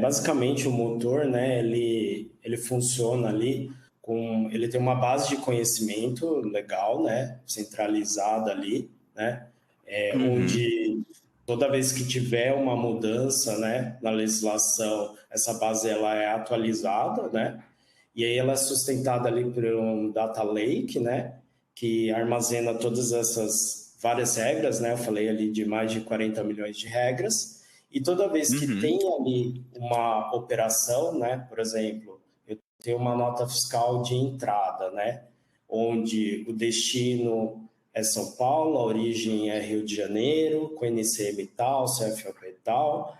Basicamente o motor, né, ele funciona ali ele tem uma base de conhecimento legal, né, centralizada ali, né, onde toda vez que tiver uma mudança, né, na legislação, essa base ela é atualizada, né, e aí ela é sustentada ali por um data lake, né, que armazena todas essas várias regras, né, eu falei ali de mais de 40 milhões de regras, e toda vez que tem ali uma operação, né, por exemplo, eu tenho uma nota fiscal de entrada, né, onde o destino é São Paulo, a origem é Rio de Janeiro, com NCM tal, CFOP tal,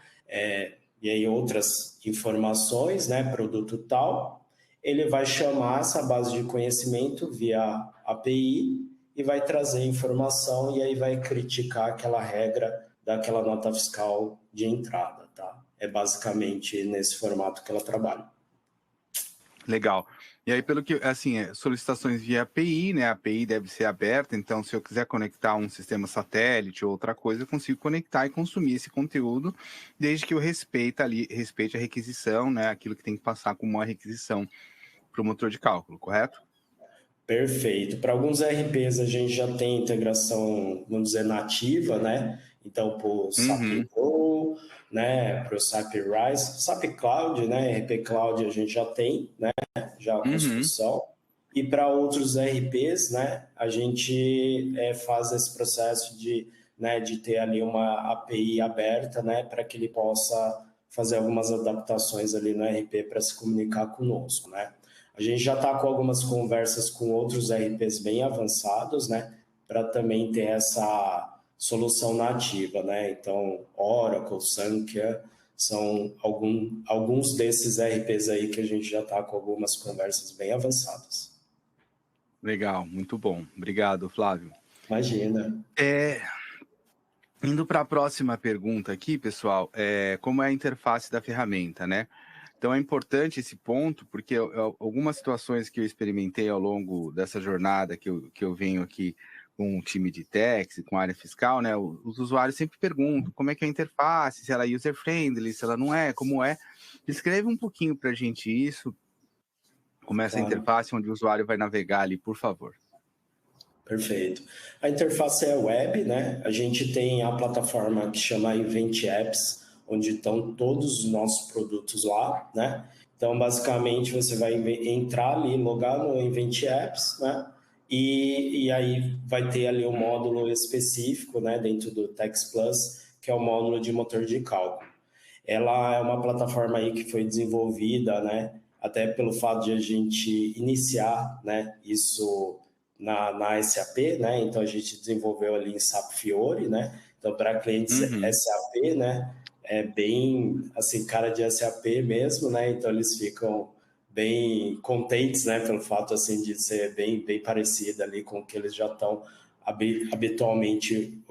e aí outras informações, né, produto tal, ele vai chamar essa base de conhecimento via API e vai trazer informação e aí vai criticar aquela regra daquela nota fiscal de entrada, tá? É basicamente nesse formato que ela trabalha. Legal. E aí, pelo que, assim, solicitações via API, né? A API deve ser aberta, então se eu quiser conectar um sistema satélite ou outra coisa, eu consigo conectar e consumir esse conteúdo, desde que eu respeite a requisição, né? Aquilo que tem que passar como uma requisição para o motor de cálculo, correto? Perfeito. Para alguns RPs a gente já tem integração, vamos dizer, nativa, né? Então, para o SAP Pro, né? Para o SAP Rise, SAP Cloud, né? RP Cloud a gente já tem, né? Já a construção. E para outros RPs, né? A gente faz esse processo de ter ali uma API aberta, né? Para que ele possa fazer algumas adaptações ali no RP para se comunicar conosco, né? A gente já está com algumas conversas com outros RPs bem avançados, né? Para também ter essa solução nativa, né? Então, Oracle, Sankhya, são alguns desses RPs aí que a gente já está com algumas conversas bem avançadas. Legal, muito bom. Obrigado, Flávio. Imagina. Indo para a próxima pergunta aqui, pessoal, como é a interface da ferramenta, né? Então é importante esse ponto, porque algumas situações que eu experimentei ao longo dessa jornada que eu venho aqui com o time de techs e com a área fiscal, né? Os usuários sempre perguntam como é que é a interface, se ela é user-friendly, se ela não é, como é. Descreve um pouquinho para a gente isso, como é essa interface onde o usuário vai navegar ali, por favor. Perfeito. A interface é web, né? A gente tem a plataforma que chama Event Apps, onde estão todos os nossos produtos lá, né? Então, basicamente, você vai entrar ali, logar no Invent Apps, né? E aí vai ter ali um módulo específico, né, dentro do Tex Plus, que é o módulo de motor de cálculo. Ela é uma plataforma aí que foi desenvolvida, né, até pelo fato de a gente iniciar, né, isso na SAP, né, então a gente desenvolveu ali em SAP Fiori, né, então para clientes SAP, né, é bem, assim, cara de SAP mesmo, né, então eles ficam bem contentes, né, pelo fato, assim, de ser bem parecida ali com o que eles já estão habitualmente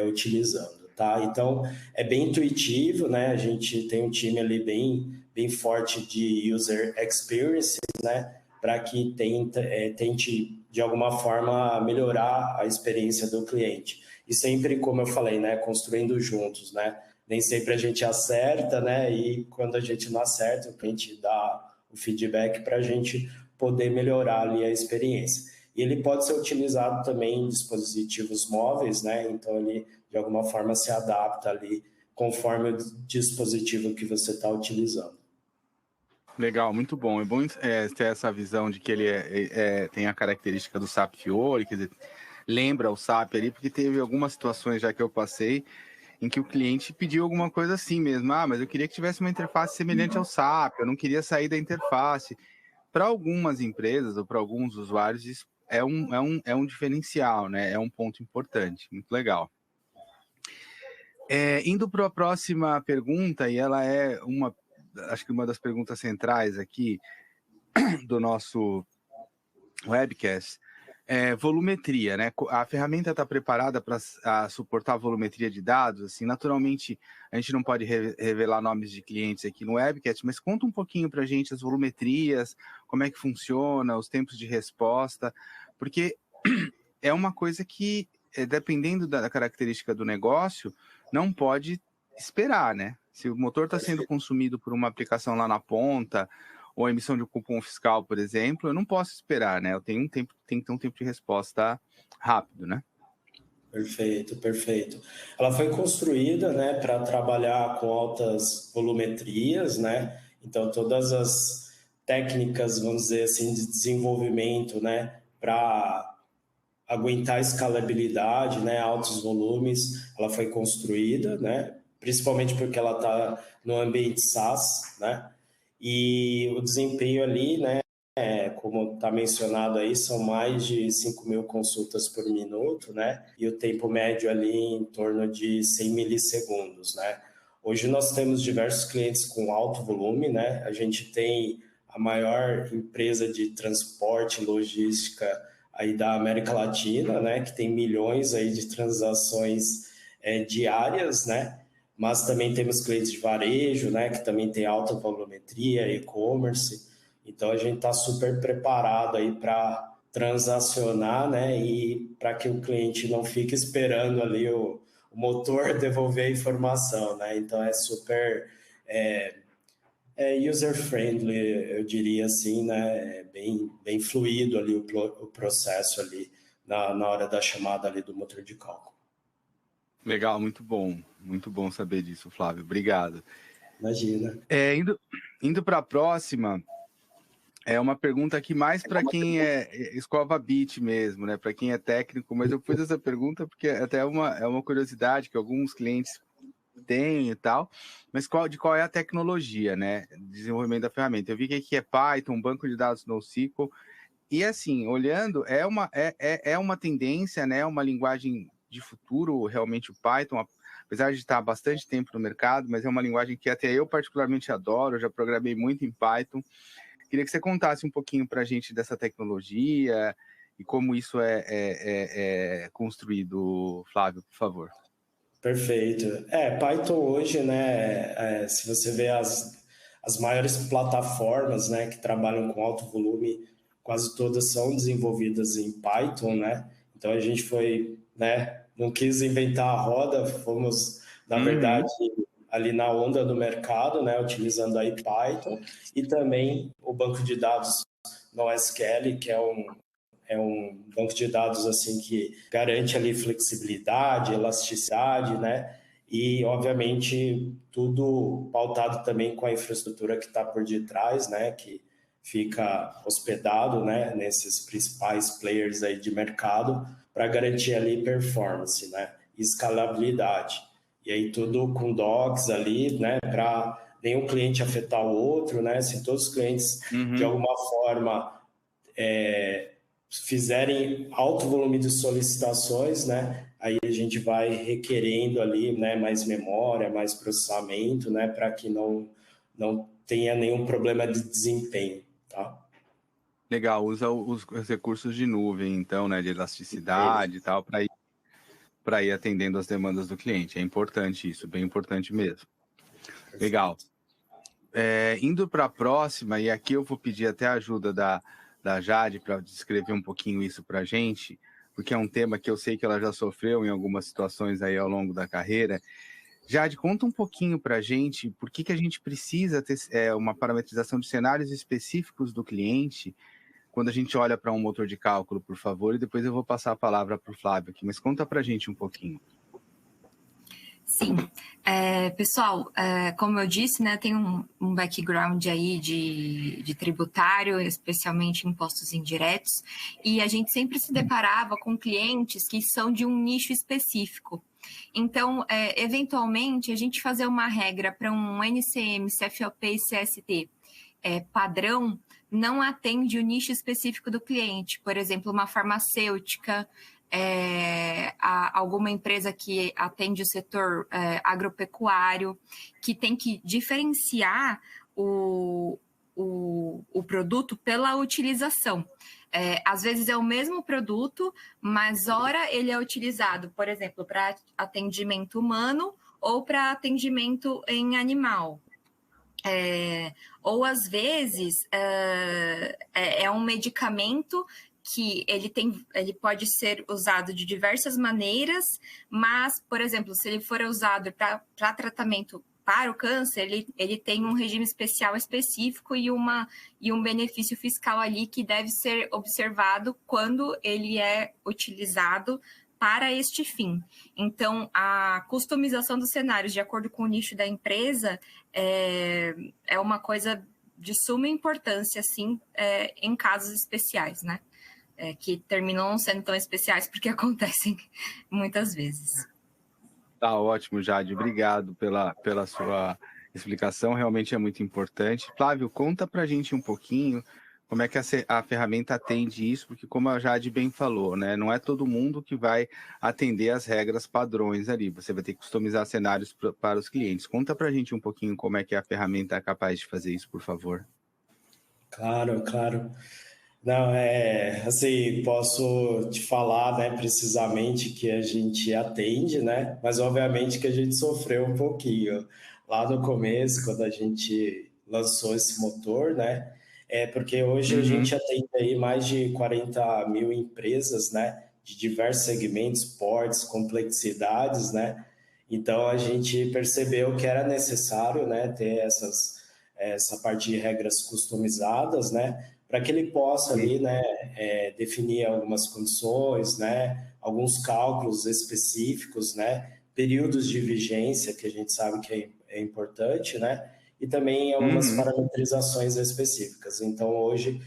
utilizando, tá? Então, é bem intuitivo, né, a gente tem um time ali bem forte de user experience, né, para que tente, de alguma forma, melhorar a experiência do cliente. E sempre, como eu falei, né, construindo juntos, né, nem sempre a gente acerta, né, e quando a gente não acerta, o cliente dá o feedback para a gente poder melhorar ali a experiência. E ele pode ser utilizado também em dispositivos móveis, né? Então ele de alguma forma se adapta ali conforme o dispositivo que você está utilizando. Legal, muito bom. É bom ter essa visão de que ele tem a característica do SAP Fiori, quer dizer, lembra o SAP ali, porque teve algumas situações já que eu passei em que o cliente pediu alguma coisa assim mesmo. Ah, mas eu queria que tivesse uma interface semelhante ao SAP, eu não queria sair da interface. Para algumas empresas ou para alguns usuários, isso é um diferencial, né? É um ponto importante, muito legal. Indo para a próxima pergunta, e ela é acho que uma das perguntas centrais aqui do nosso webcast, volumetria, né? A ferramenta está preparada para suportar a volumetria de dados? Assim, naturalmente, a gente não pode revelar nomes de clientes aqui no webcast, mas conta um pouquinho para a gente as volumetrias, como é que funciona, os tempos de resposta, porque é uma coisa que, dependendo da característica do negócio, não pode esperar, né? Se o motor está sendo consumido por uma aplicação lá na ponta, ou a emissão de um cupom fiscal, por exemplo, eu não posso esperar, né? Eu tenho tem que ter um tempo de resposta rápido, né? Perfeito. Ela foi construída, né, para trabalhar com altas volumetrias, né? Então todas as técnicas, vamos dizer assim, de desenvolvimento, né, para aguentar escalabilidade, né, altos volumes, ela foi construída, né, principalmente porque ela está no ambiente SaaS, né, e o desempenho ali, né, como está mencionado aí, são mais de 5.000 consultas por minuto, né, e o tempo médio ali em torno de 100 milissegundos, né. Hoje nós temos diversos clientes com alto volume, né, a gente tem a maior empresa de transporte e logística aí da América Latina, né, que tem milhões aí de transações diárias, né, mas também temos clientes de varejo, né, que também tem alta volumetria, e-commerce, então a gente está super preparado aí para transacionar, né, e para que o cliente não fique esperando ali o motor devolver a informação, né, então é super user-friendly, eu diria assim, né? Bem fluido ali o processo ali na hora da chamada ali do motor de cálculo. Legal, muito bom saber disso, Flávio, obrigado. Imagina. Indo para a próxima, é uma pergunta aqui mais para quem escova bit mesmo, né? Para quem é técnico, mas eu fiz essa pergunta porque até é uma curiosidade que alguns clientes têm e tal, mas qual é a tecnologia, né? Desenvolvimento da ferramenta. Eu vi que aqui é Python, banco de dados NoSQL, e assim, olhando, é uma tendência, né? Uma linguagem de futuro, realmente o Python, apesar de estar há bastante tempo no mercado, mas é uma linguagem que até eu particularmente adoro, eu já programei muito em Python. Queria que você contasse um pouquinho para a gente dessa tecnologia e como isso é construído, Flávio, por favor. Perfeito. Python hoje, né, se você vê as maiores plataformas, né, que trabalham com alto volume, quase todas são desenvolvidas em Python, né? Então a gente foi, né, não quis inventar a roda, fomos, na verdade, ali na onda do mercado, né, utilizando aí Python e também o banco de dados NoSQL, que é um banco de dados assim que garante ali flexibilidade, elasticidade, né? e, obviamente, tudo pautado também com a infraestrutura que está por detrás, né, que fica hospedado, né, nesses principais players aí de mercado para garantir ali performance, né, e escalabilidade. E aí tudo com docs ali, né, para nenhum cliente afetar o outro, né, se todos os clientes de alguma forma fizerem alto volume de solicitações, né, aí a gente vai requerendo ali, né, mais memória, mais processamento, né, para que não tenha nenhum problema de desempenho, tá? Legal, usa os recursos de nuvem, então, né, de elasticidade e tal, para ir atendendo as demandas do cliente. É importante isso, bem importante mesmo. Perfeito. Legal. Indo para a próxima, e aqui eu vou pedir até a ajuda da Jade para descrever um pouquinho isso para a gente, porque é um tema que eu sei que ela já sofreu em algumas situações aí ao longo da carreira. Jade, conta um pouquinho para a gente por que a gente precisa ter uma parametrização de cenários específicos do cliente quando a gente olha para um motor de cálculo, por favor, e depois eu vou passar a palavra para o Flávio aqui, mas conta para a gente um pouquinho. Sim, pessoal, como eu disse, né, tem um background aí de tributário, especialmente impostos indiretos, e a gente sempre se deparava com clientes que são de um nicho específico. Então, eventualmente, a gente fazer uma regra para um NCM, CFOP e CST padrão não atende o nicho específico do cliente. Por exemplo, uma farmacêutica, alguma empresa que atende o setor agropecuário, que tem que diferenciar o produto pela utilização. Às vezes é o mesmo produto, mas ora ele é utilizado, por exemplo, para atendimento humano ou para atendimento em animal. Ou às vezes é um medicamento que ele pode ser usado de diversas maneiras, mas, por exemplo, se ele for usado para tratamento para o câncer, ele tem um regime especial específico e um benefício fiscal ali que deve ser observado quando ele é utilizado para este fim. Então, a customização dos cenários de acordo com o nicho da empresa é uma coisa de suma importância, assim, em casos especiais, né? Que terminam não sendo tão especiais porque acontecem muitas vezes. Tá ótimo, Jade. Obrigado pela sua explicação. Realmente é muito importante. Flávio, conta para a gente um pouquinho como é que a ferramenta atende isso, porque como a Jade bem falou, né, não é todo mundo que vai atender as regras padrões ali. Você vai ter que customizar cenários para os clientes. Conta para a gente um pouquinho como é que a ferramenta é capaz de fazer isso, por favor. Claro, claro. Não, assim, posso te falar, né, precisamente que a gente atende, né, mas obviamente que a gente sofreu um pouquinho lá no começo, quando a gente lançou esse motor, né, porque hoje a gente atende aí mais de 40 mil empresas, né, de diversos segmentos, portes, complexidades, né, então a gente percebeu que era necessário, né, ter essa parte de regras customizadas, né, para que ele possa ali, né, definir algumas condições, né, alguns cálculos específicos, né, períodos de vigência, que a gente sabe que é importante, né, e também algumas parametrizações específicas. Então, hoje,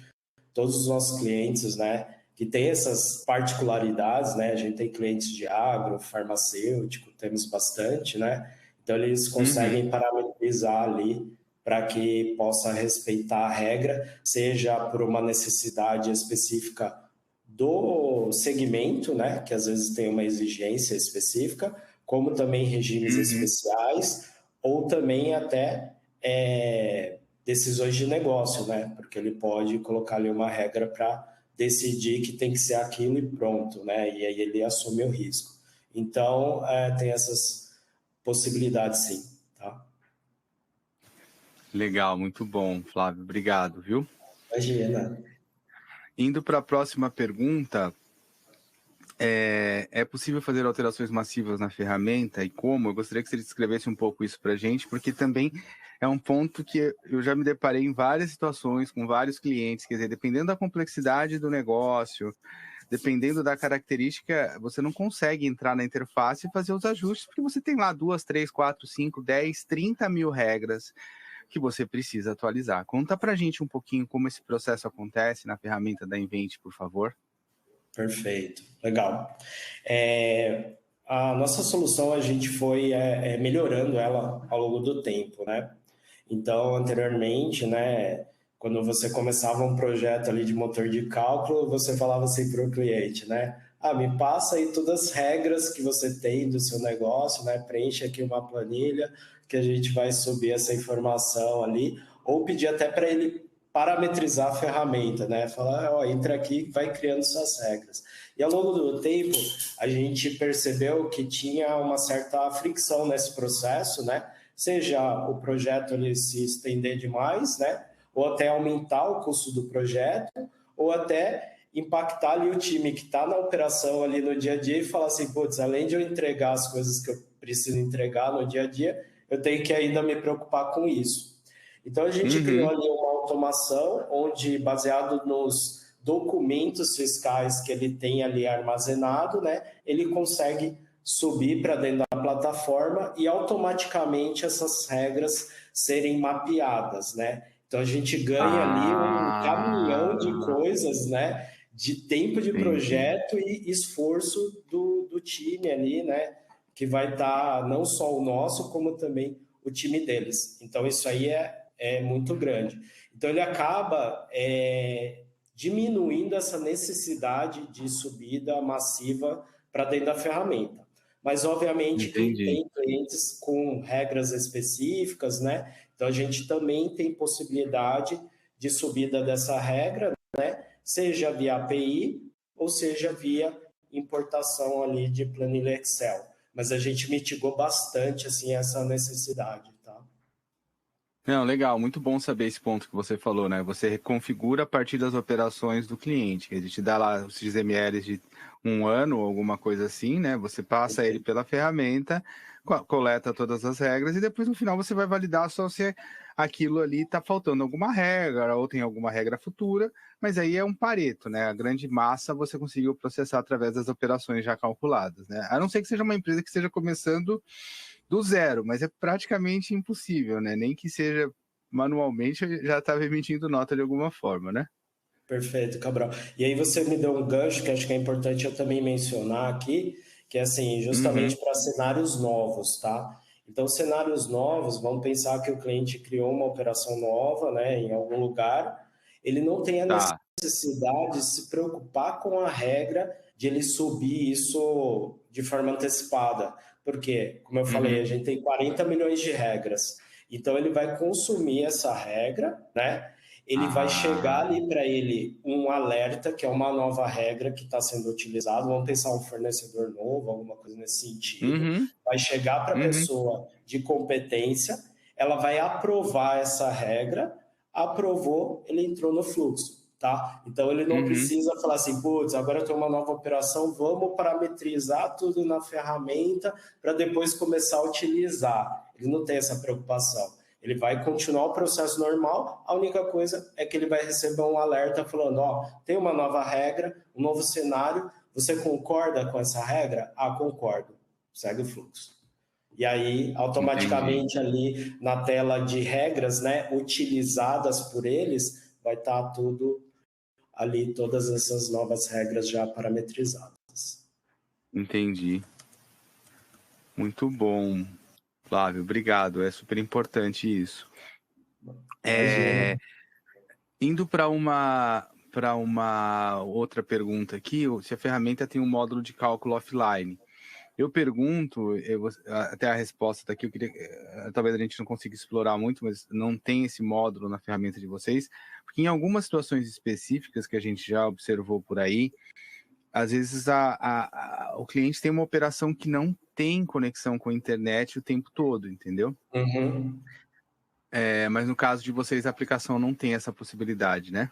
todos os nossos clientes, né, que têm essas particularidades, né, a gente tem clientes de agro, farmacêutico, temos bastante, né, então eles conseguem parametrizar ali para que possa respeitar a regra, seja por uma necessidade específica do segmento, né, que às vezes tem uma exigência específica, como também regimes especiais, ou também até decisões de negócio, né, porque ele pode colocar ali uma regra para decidir que tem que ser aquilo e pronto, né, e aí ele assume o risco. Então, tem essas possibilidades sim, tá? Legal, muito bom, Flávio. Obrigado, viu? Imagina. Indo para a próxima pergunta, é possível fazer alterações massivas na ferramenta e como? Eu gostaria que você descrevesse um pouco isso para a gente, porque também é um ponto que eu já me deparei em várias situações com vários clientes, quer dizer, dependendo da complexidade do negócio, dependendo da característica, você não consegue entrar na interface e fazer os ajustes, porque você tem lá 2, 3, 4, 5, 10, 30 mil regras que você precisa atualizar. Conta pra gente um pouquinho como esse processo acontece na ferramenta da Invent, por favor. Perfeito, legal. A nossa solução, a gente foi melhorando ela ao longo do tempo, né? Então, anteriormente, né, quando você começava um projeto ali de motor de cálculo, você falava assim para o cliente, né? Me passa aí todas as regras que você tem do seu negócio, né? Preenche aqui uma planilha que a gente vai subir essa informação ali, ou pedir até para ele parametrizar a ferramenta, né? Falar, entra aqui e vai criando suas regras. E ao longo do tempo, a gente percebeu que tinha uma certa fricção nesse processo, né? Seja o projeto ele se estender demais, né? Ou até aumentar o custo do projeto, ou até impactar ali o time que está na operação ali no dia a dia e falar assim, putz, além de eu entregar as coisas que eu preciso entregar no dia a dia, eu tenho que ainda me preocupar com isso. Então, a gente criou ali uma automação onde, baseado nos documentos fiscais que ele tem ali armazenado, né, ele consegue subir para dentro da plataforma e automaticamente essas regras serem mapeadas, né? Então, a gente ganha ali um caminhão de coisas, né, de tempo de projeto e esforço do time ali, né, que vai estar não só o nosso, como também o time deles. Então, isso aí é muito grande. Então, ele acaba diminuindo essa necessidade de subida massiva para dentro da ferramenta. Mas, obviamente, que tem clientes com regras específicas, né? Então, a gente também tem possibilidade de subida dessa regra, né? Seja via API ou seja via importação ali de planilha Excel. Mas a gente mitigou bastante assim, essa necessidade, tá? Não, legal, muito bom saber esse ponto que você falou, né? Você configura a partir das operações do cliente. Ele te dá lá os XMLs de 1 ano ou alguma coisa assim, né? Você passa ele pela ferramenta, coleta todas as regras e depois no final você vai validar só se aquilo ali está faltando alguma regra ou tem alguma regra futura, mas aí é um pareto, né? A grande massa você conseguiu processar através das operações já calculadas, né? A não ser que seja uma empresa que esteja começando do zero, mas é praticamente impossível, né? Nem que seja manualmente, já estava emitindo nota de alguma forma, né? Perfeito, Cabral. E aí você me deu um gancho que acho que é importante eu também mencionar aqui, que é assim, justamente para cenários novos, tá? Então, cenários novos, vamos pensar que o cliente criou uma operação nova, né, em algum lugar, ele não tem a necessidade de se preocupar com a regra de ele subir isso de forma antecipada. Porque, como eu falei, a gente tem 40 milhões de regras. Então, ele vai consumir essa regra, né? Ele vai chegar ali para ele um alerta, que é uma nova regra que está sendo utilizada. Vamos pensar um fornecedor novo, alguma coisa nesse sentido. Vai chegar para a pessoa de competência, ela vai aprovar essa regra, aprovou, ele entrou no fluxo. Tá? Então, ele não precisa falar assim, putz, agora eu tenho uma nova operação, vamos parametrizar tudo na ferramenta para depois começar a utilizar. Ele não tem essa preocupação. Ele vai continuar o processo normal, a única coisa é que ele vai receber um alerta falando, tem uma nova regra, um novo cenário, você concorda com essa regra? Concordo. Segue o fluxo. E aí, automaticamente ali na tela de regras, né, utilizadas por eles, vai estar tudo ali, todas essas novas regras já parametrizadas. Entendi. Muito bom, Flávio, obrigado. É super importante isso. Indo para uma outra pergunta aqui, se a ferramenta tem um módulo de cálculo offline. Eu pergunto, até a resposta daqui, eu queria, talvez a gente não consiga explorar muito, mas não tem esse módulo na ferramenta de vocês, porque em algumas situações específicas que a gente já observou por aí, às vezes o cliente tem uma operação que não tem conexão com a internet o tempo todo, entendeu? Mas no caso de vocês, a aplicação não tem essa possibilidade, né?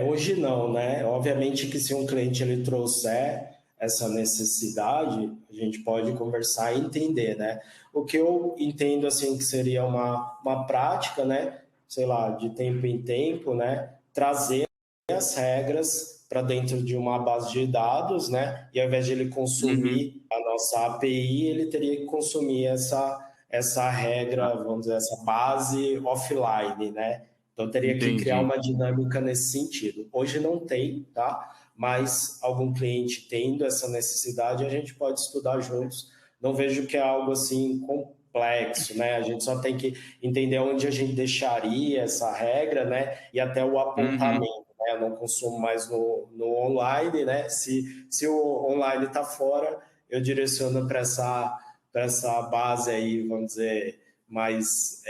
Hoje não, né? Obviamente que se um cliente ele trouxer essa necessidade, a gente pode conversar e entender, né? O que eu entendo, assim, que seria uma prática, né? Sei lá, de tempo em tempo, né? Trazer as regras para dentro de uma base de dados, né? E ao invés de ele consumir a nossa API, ele teria que consumir essa regra, vamos dizer, essa base offline, né? Então teria que criar uma dinâmica nesse sentido. Hoje não tem, tá? Mas algum cliente tendo essa necessidade, a gente pode estudar juntos. Não vejo que é algo assim complexo, né? A gente só tem que entender onde a gente deixaria essa regra, né? E até o apontamento, né? Eu não consumo mais no online, né? Se o online está fora, eu direciono para essa base aí, vamos dizer, mais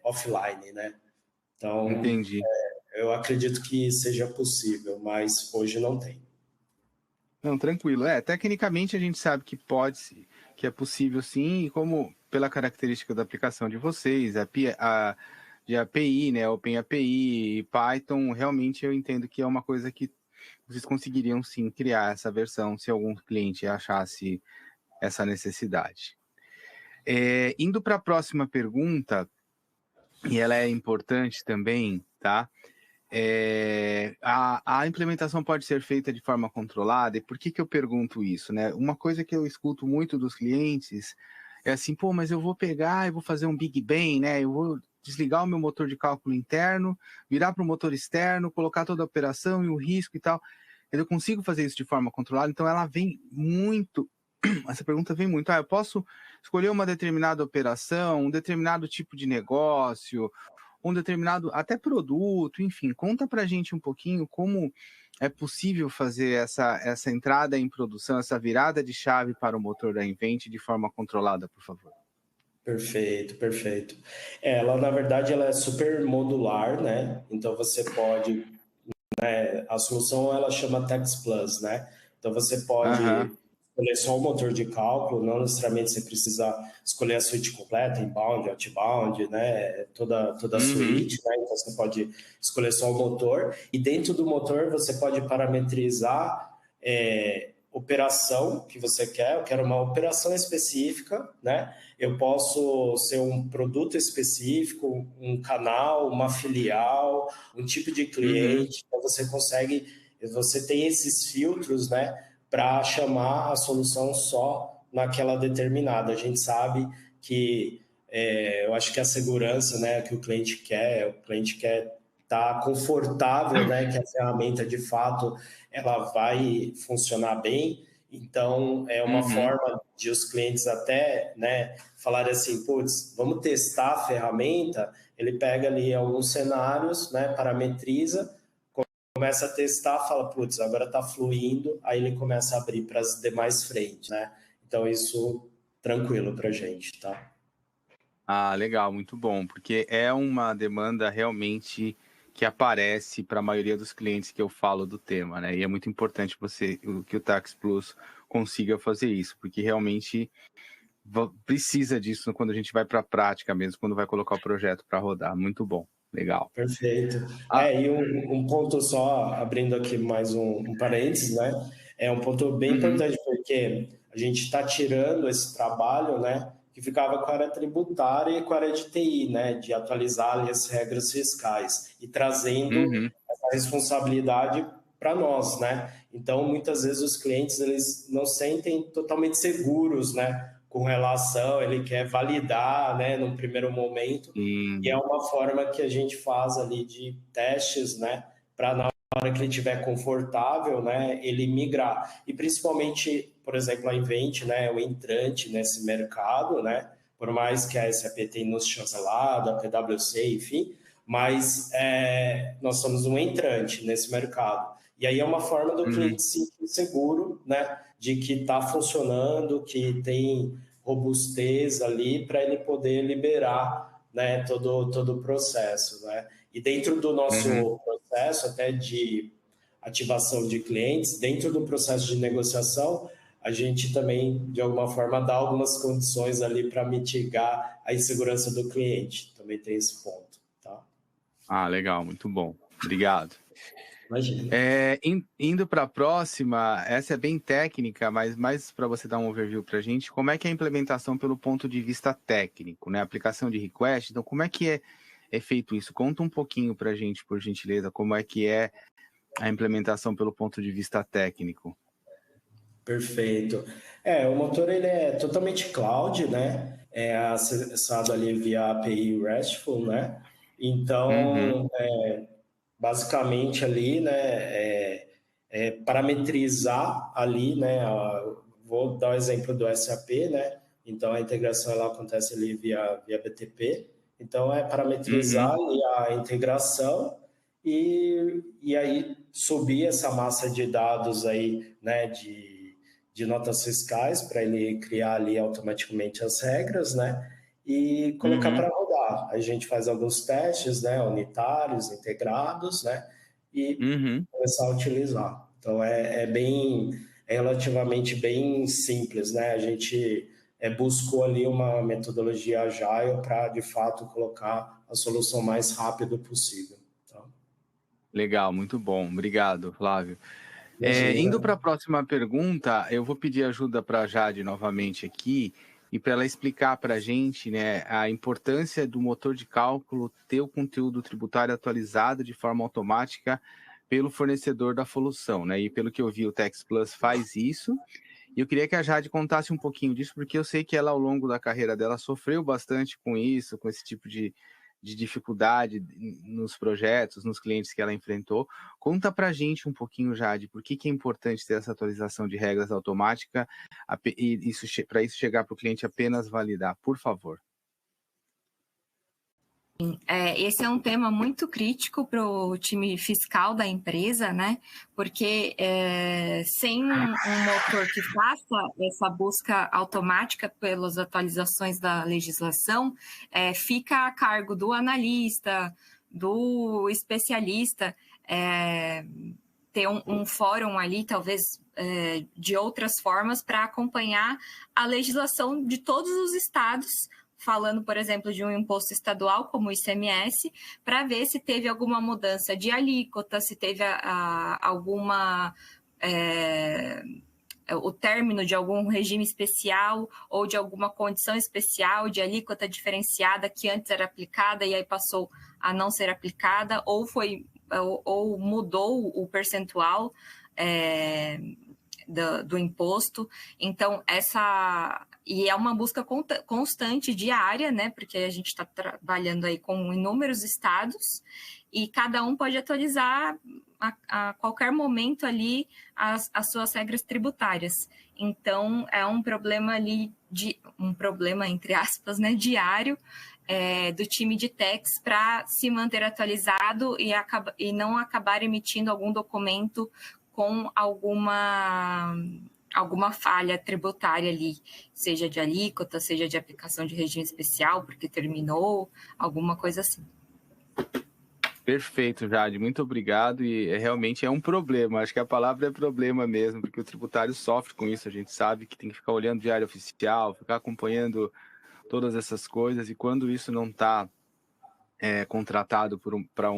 offline, né? Então, eu acredito que seja possível, mas hoje não tem. Não, tranquilo. Tecnicamente a gente sabe que que é possível sim, e como pela característica da aplicação de vocês, de API, né, OpenAPI, Python, realmente eu entendo que é uma coisa que vocês conseguiriam sim criar essa versão se algum cliente achasse essa necessidade. Indo para a próxima pergunta, e ela é importante também, tá? A implementação pode ser feita de forma controlada, e por que eu pergunto isso, né? Uma coisa que eu escuto muito dos clientes é assim, pô, mas eu vou pegar e vou fazer um Big Bang, né? Eu vou desligar o meu motor de cálculo interno, virar para o motor externo, colocar toda a operação e o risco e tal. Eu consigo fazer isso de forma controlada, então ela vem muito, essa pergunta vem muito, eu posso escolher uma determinada operação, um determinado tipo de negócio, um determinado até produto, enfim, conta pra gente um pouquinho como é possível fazer essa entrada em produção, essa virada de chave para o motor da Invent de forma controlada, por favor. Perfeito, perfeito. Ela, na verdade, ela é super modular, né? Então, você pode... né? A solução, ela chama Tex Plus, né? Então, você pode escolher só o motor de cálculo, não necessariamente você precisa escolher a suíte completa, inbound, outbound, né? Toda a suíte, né? Então, você pode escolher só o motor. E dentro do motor, você pode parametrizar operação que você quer. Eu quero uma operação específica, né? Eu posso ser um produto específico, um canal, uma filial, um tipo de cliente. Então, você tem esses filtros, né, para chamar a solução só naquela determinada. A gente sabe que, eu acho que a segurança, né, que o cliente quer estar confortável, né, que a ferramenta, de fato, ela vai funcionar bem. Então, é uma forma de os clientes até, né, falarem assim, putz, vamos testar a ferramenta. Ele pega ali alguns cenários, né, parametriza, começa a testar, fala, putz, agora está fluindo, aí ele começa a abrir para as demais frentes, né? Então, isso tranquilo para a gente, tá? Legal, muito bom, porque é uma demanda realmente que aparece para a maioria dos clientes que eu falo do tema, né? E é muito importante que o Tax Plus consiga fazer isso, porque realmente precisa disso quando a gente vai para a prática mesmo, quando vai colocar o projeto para rodar. Muito bom, legal. Perfeito. E um ponto só, abrindo aqui mais um parênteses, né? É um ponto bem importante, porque a gente está tirando esse trabalho, né, que ficava com a área tributária e com a área de TI, né, de atualizar ali as regras fiscais e trazendo essa responsabilidade para nós, né? Então, muitas vezes os clientes, eles não sentem totalmente seguros, né, com relação, ele quer validar, né, num primeiro momento, e é uma forma que a gente faz ali de testes, né, para na hora que ele estiver confortável, né, ele migrar. E principalmente, por exemplo, a Invent, né, o entrante nesse mercado, né, por mais que a SAP tenha nos chancelado, a PwC, enfim, mas nós somos um entrante nesse mercado. E aí é uma forma do cliente se sentir seguro, né, de que está funcionando, que tem robustez ali para ele poder liberar, né, todo o processo, né? E dentro do nosso processo até de ativação de clientes, dentro do processo de negociação, a gente também, de alguma forma, dá algumas condições ali para mitigar a insegurança do cliente. Também tem esse ponto, tá? Legal, muito bom. Obrigado. Imagina. Indo para a próxima, essa é bem técnica, mas mais para você dar um overview para a gente, como é que é a implementação pelo ponto de vista técnico, né? Aplicação de request, então como é que é feito isso? Conta um pouquinho para a gente, por gentileza, como é que é a implementação pelo ponto de vista técnico? Perfeito. O motor ele é totalmente cloud, né? É acessado ali via API RESTful, né? Então, basicamente ali, né, parametrizar ali, né? Vou dar o exemplo do SAP, né? Então, a integração ela acontece ali via BTP. Então, é parametrizar ali a integração e aí subir essa massa de dados aí, né, de notas fiscais para ele criar ali automaticamente as regras, né, e colocar para rodar. A gente faz alguns testes, né, unitários, integrados, né, e começar a utilizar. Então, é relativamente bem simples, né, a gente buscou ali uma metodologia agile para, de fato, colocar a solução mais rápido possível. Legal, muito bom. Obrigado, Flávio. Imagina. Indo para a próxima pergunta, eu vou pedir ajuda para a Jade novamente aqui, e para ela explicar para a gente, né, a importância do motor de cálculo ter o conteúdo tributário atualizado de forma automática pelo fornecedor da solução, né? E pelo que eu vi, o Tax Plus faz isso. E eu queria que a Jade contasse um pouquinho disso, porque eu sei que ela, ao longo da carreira dela, sofreu bastante com isso, com esse tipo de dificuldade nos projetos, nos clientes que ela enfrentou. Conta pra gente um pouquinho, Jade, por que é importante ter essa atualização de regras automática e para isso chegar para o cliente apenas validar, por favor. Esse é um tema muito crítico para o time fiscal da empresa, né? Porque sem um motor que faça essa busca automática pelas atualizações da legislação, fica a cargo do analista, do especialista, ter um fórum ali, talvez de outras formas, para acompanhar a legislação de todos os estados, falando, por exemplo, de um imposto estadual, como o ICMS, para ver se teve alguma mudança de alíquota, se teve alguma... o término de algum regime especial ou de alguma condição especial de alíquota diferenciada que antes era aplicada e aí passou a não ser aplicada, ou mudou o percentual do imposto. Então, e é uma busca constante, diária, né? Porque a gente está trabalhando aí com inúmeros estados e cada um pode atualizar a qualquer momento ali as suas regras tributárias. Então, é um problema ali, um problema, entre aspas, né, diário, do time de tax para se manter atualizado e não acabar emitindo algum documento com alguma falha tributária ali, seja de alíquota, seja de aplicação de regime especial, porque terminou, alguma coisa assim. Perfeito, Jade, muito obrigado. E realmente é um problema, acho que a palavra é problema mesmo, porque o tributário sofre com isso, a gente sabe que tem que ficar olhando diário oficial, ficar acompanhando todas essas coisas, e quando isso não está contratado para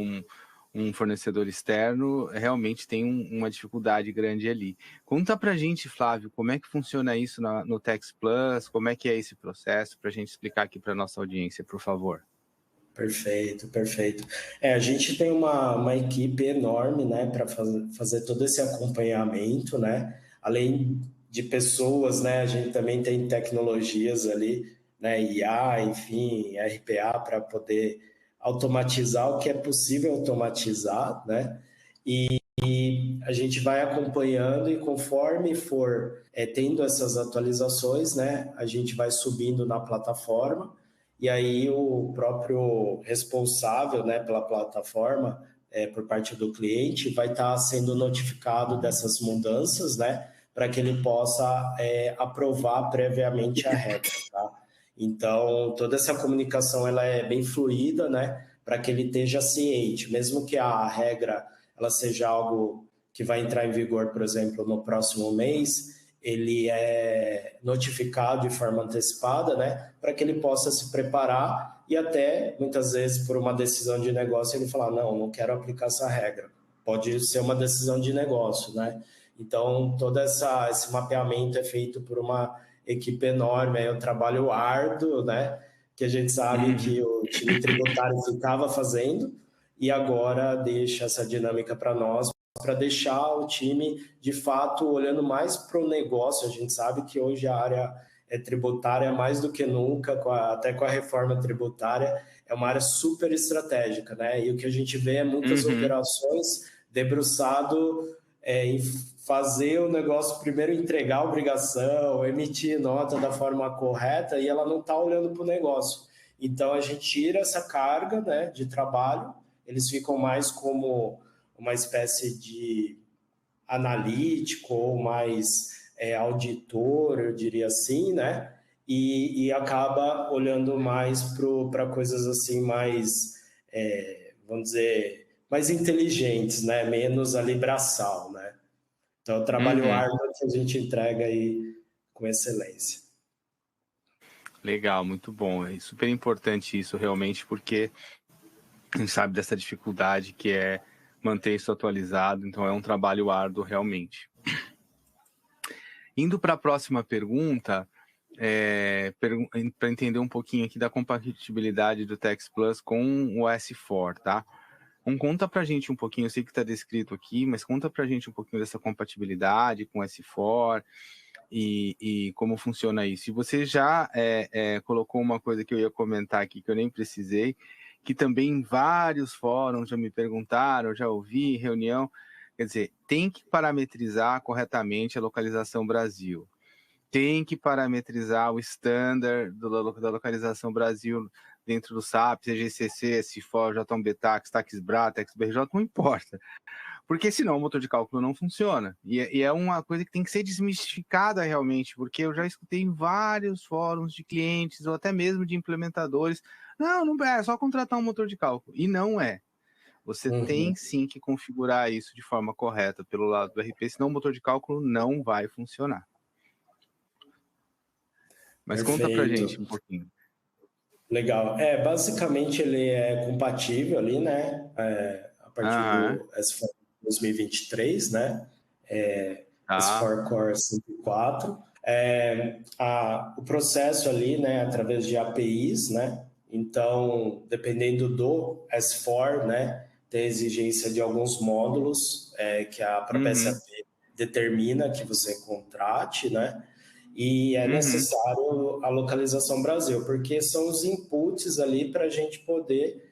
um fornecedor externo, realmente tem uma dificuldade grande ali. Conta pra gente, Flávio, como é que funciona isso no Tax Plus, como é que é esse processo, para a gente explicar aqui para a nossa audiência, por favor. Perfeito, perfeito. A gente tem uma equipe enorme, né, para fazer todo esse acompanhamento, né, além de pessoas, né, a gente também tem tecnologias ali, né, IA, enfim, RPA, para poder automatizar o que é possível automatizar, né, e a gente vai acompanhando e conforme for tendo essas atualizações, né, a gente vai subindo na plataforma e aí o próprio responsável, né, pela plataforma, por parte do cliente, vai estar sendo notificado dessas mudanças, né, para que ele possa aprovar previamente a regra, tá? Então, toda essa comunicação ela é bem fluida, né, para que ele esteja ciente, mesmo que a regra ela seja algo que vai entrar em vigor, por exemplo, no próximo mês, ele é notificado de forma antecipada, né, para que ele possa se preparar e até, muitas vezes, por uma decisão de negócio, ele falar, não quero aplicar essa regra. Pode ser uma decisão de negócio, né? Então, todo esse mapeamento é feito por uma equipe enorme, é um trabalho árduo, né, que a gente sabe que o time tributário ficava fazendo e agora deixa essa dinâmica para nós, para deixar o time, de fato, olhando mais para o negócio. A gente sabe que hoje a área tributária, mais do que nunca, até com a reforma tributária, é uma área super estratégica, né? E o que a gente vê é muitas operações debruçado em fazer o negócio primeiro, entregar a obrigação, emitir nota da forma correta, e ela não está olhando para o negócio. Então, a gente tira essa carga, né, de trabalho, eles ficam mais como uma espécie de analítico ou mais auditor, eu diria assim, né? E acaba olhando mais para coisas assim mais, vamos dizer, mais inteligentes, né? Menos ali braçal, né? Então, é o trabalho árduo que a gente entrega aí com excelência. Legal, muito bom. É super importante isso realmente, porque a gente sabe dessa dificuldade que é manter isso atualizado, então é um trabalho árduo realmente. Indo para a próxima pergunta, para entender um pouquinho aqui da compatibilidade do Tax Plus com o S4, tá? Conta para a gente um pouquinho, eu sei que está descrito aqui, mas conta para a gente um pouquinho dessa compatibilidade com o S4 e como funciona isso. E você já colocou uma coisa que eu ia comentar aqui, que eu nem precisei, que também em vários fóruns já me perguntaram, já ouvi, reunião, quer dizer, tem que parametrizar corretamente a localização Brasil, tem que parametrizar o standard da localização Brasil dentro do SAP, GCC, SFOR, JBTax, TaxBra, TaxBRJ, não importa, porque senão o motor de cálculo não funciona, e é uma coisa que tem que ser desmistificada realmente, porque eu já escutei em vários fóruns de clientes, ou até mesmo de implementadores, não é só contratar um motor de cálculo, e não é. Você tem sim que configurar isso de forma correta pelo lado do RP, senão o motor de cálculo não vai funcionar. Mas Perfeito. Conta pra gente um pouquinho. Legal. Basicamente ele é compatível ali, né? A partir do S4 2023, né? S4 Core 104. O processo ali, né? Através de APIs, né? Então, dependendo do S4, né? Tem a exigência de alguns módulos que a própria SAP determina que você contrate, né? E é necessário a localização Brasil, porque são os inputs ali para a gente poder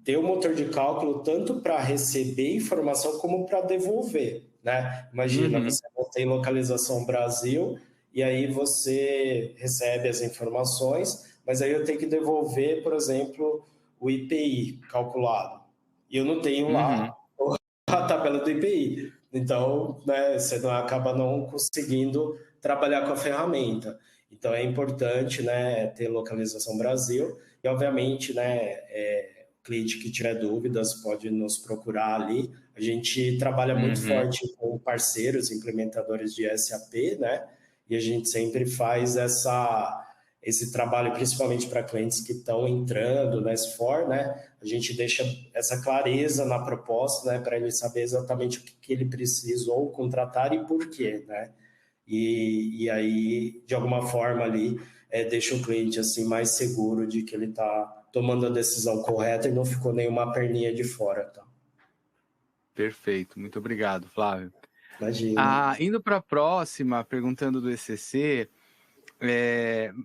ter o motor de cálculo tanto para receber informação como para devolver, né? Imagina, você não tem localização Brasil e aí você recebe as informações, mas aí eu tenho que devolver, por exemplo, o IPI calculado. E eu não tenho lá a tabela do IPI. Então, né, você acaba não conseguindo trabalhar com a ferramenta. Então, é importante, né, ter localização Brasil. E, obviamente, né, o cliente que tiver dúvidas pode nos procurar ali. A gente trabalha muito forte com parceiros, implementadores de SAP, né? E a gente sempre faz esse trabalho, principalmente para clientes que estão entrando na S4, né? A gente deixa essa clareza na proposta, né? Para ele saber exatamente o que ele precisa ou contratar e por quê, né? E aí, de alguma forma ali, deixa o cliente assim mais seguro de que ele está tomando a decisão correta e não ficou nenhuma perninha de fora. Tá? Perfeito, muito obrigado, Flávio. Imagina. Indo para a próxima, perguntando do ECC,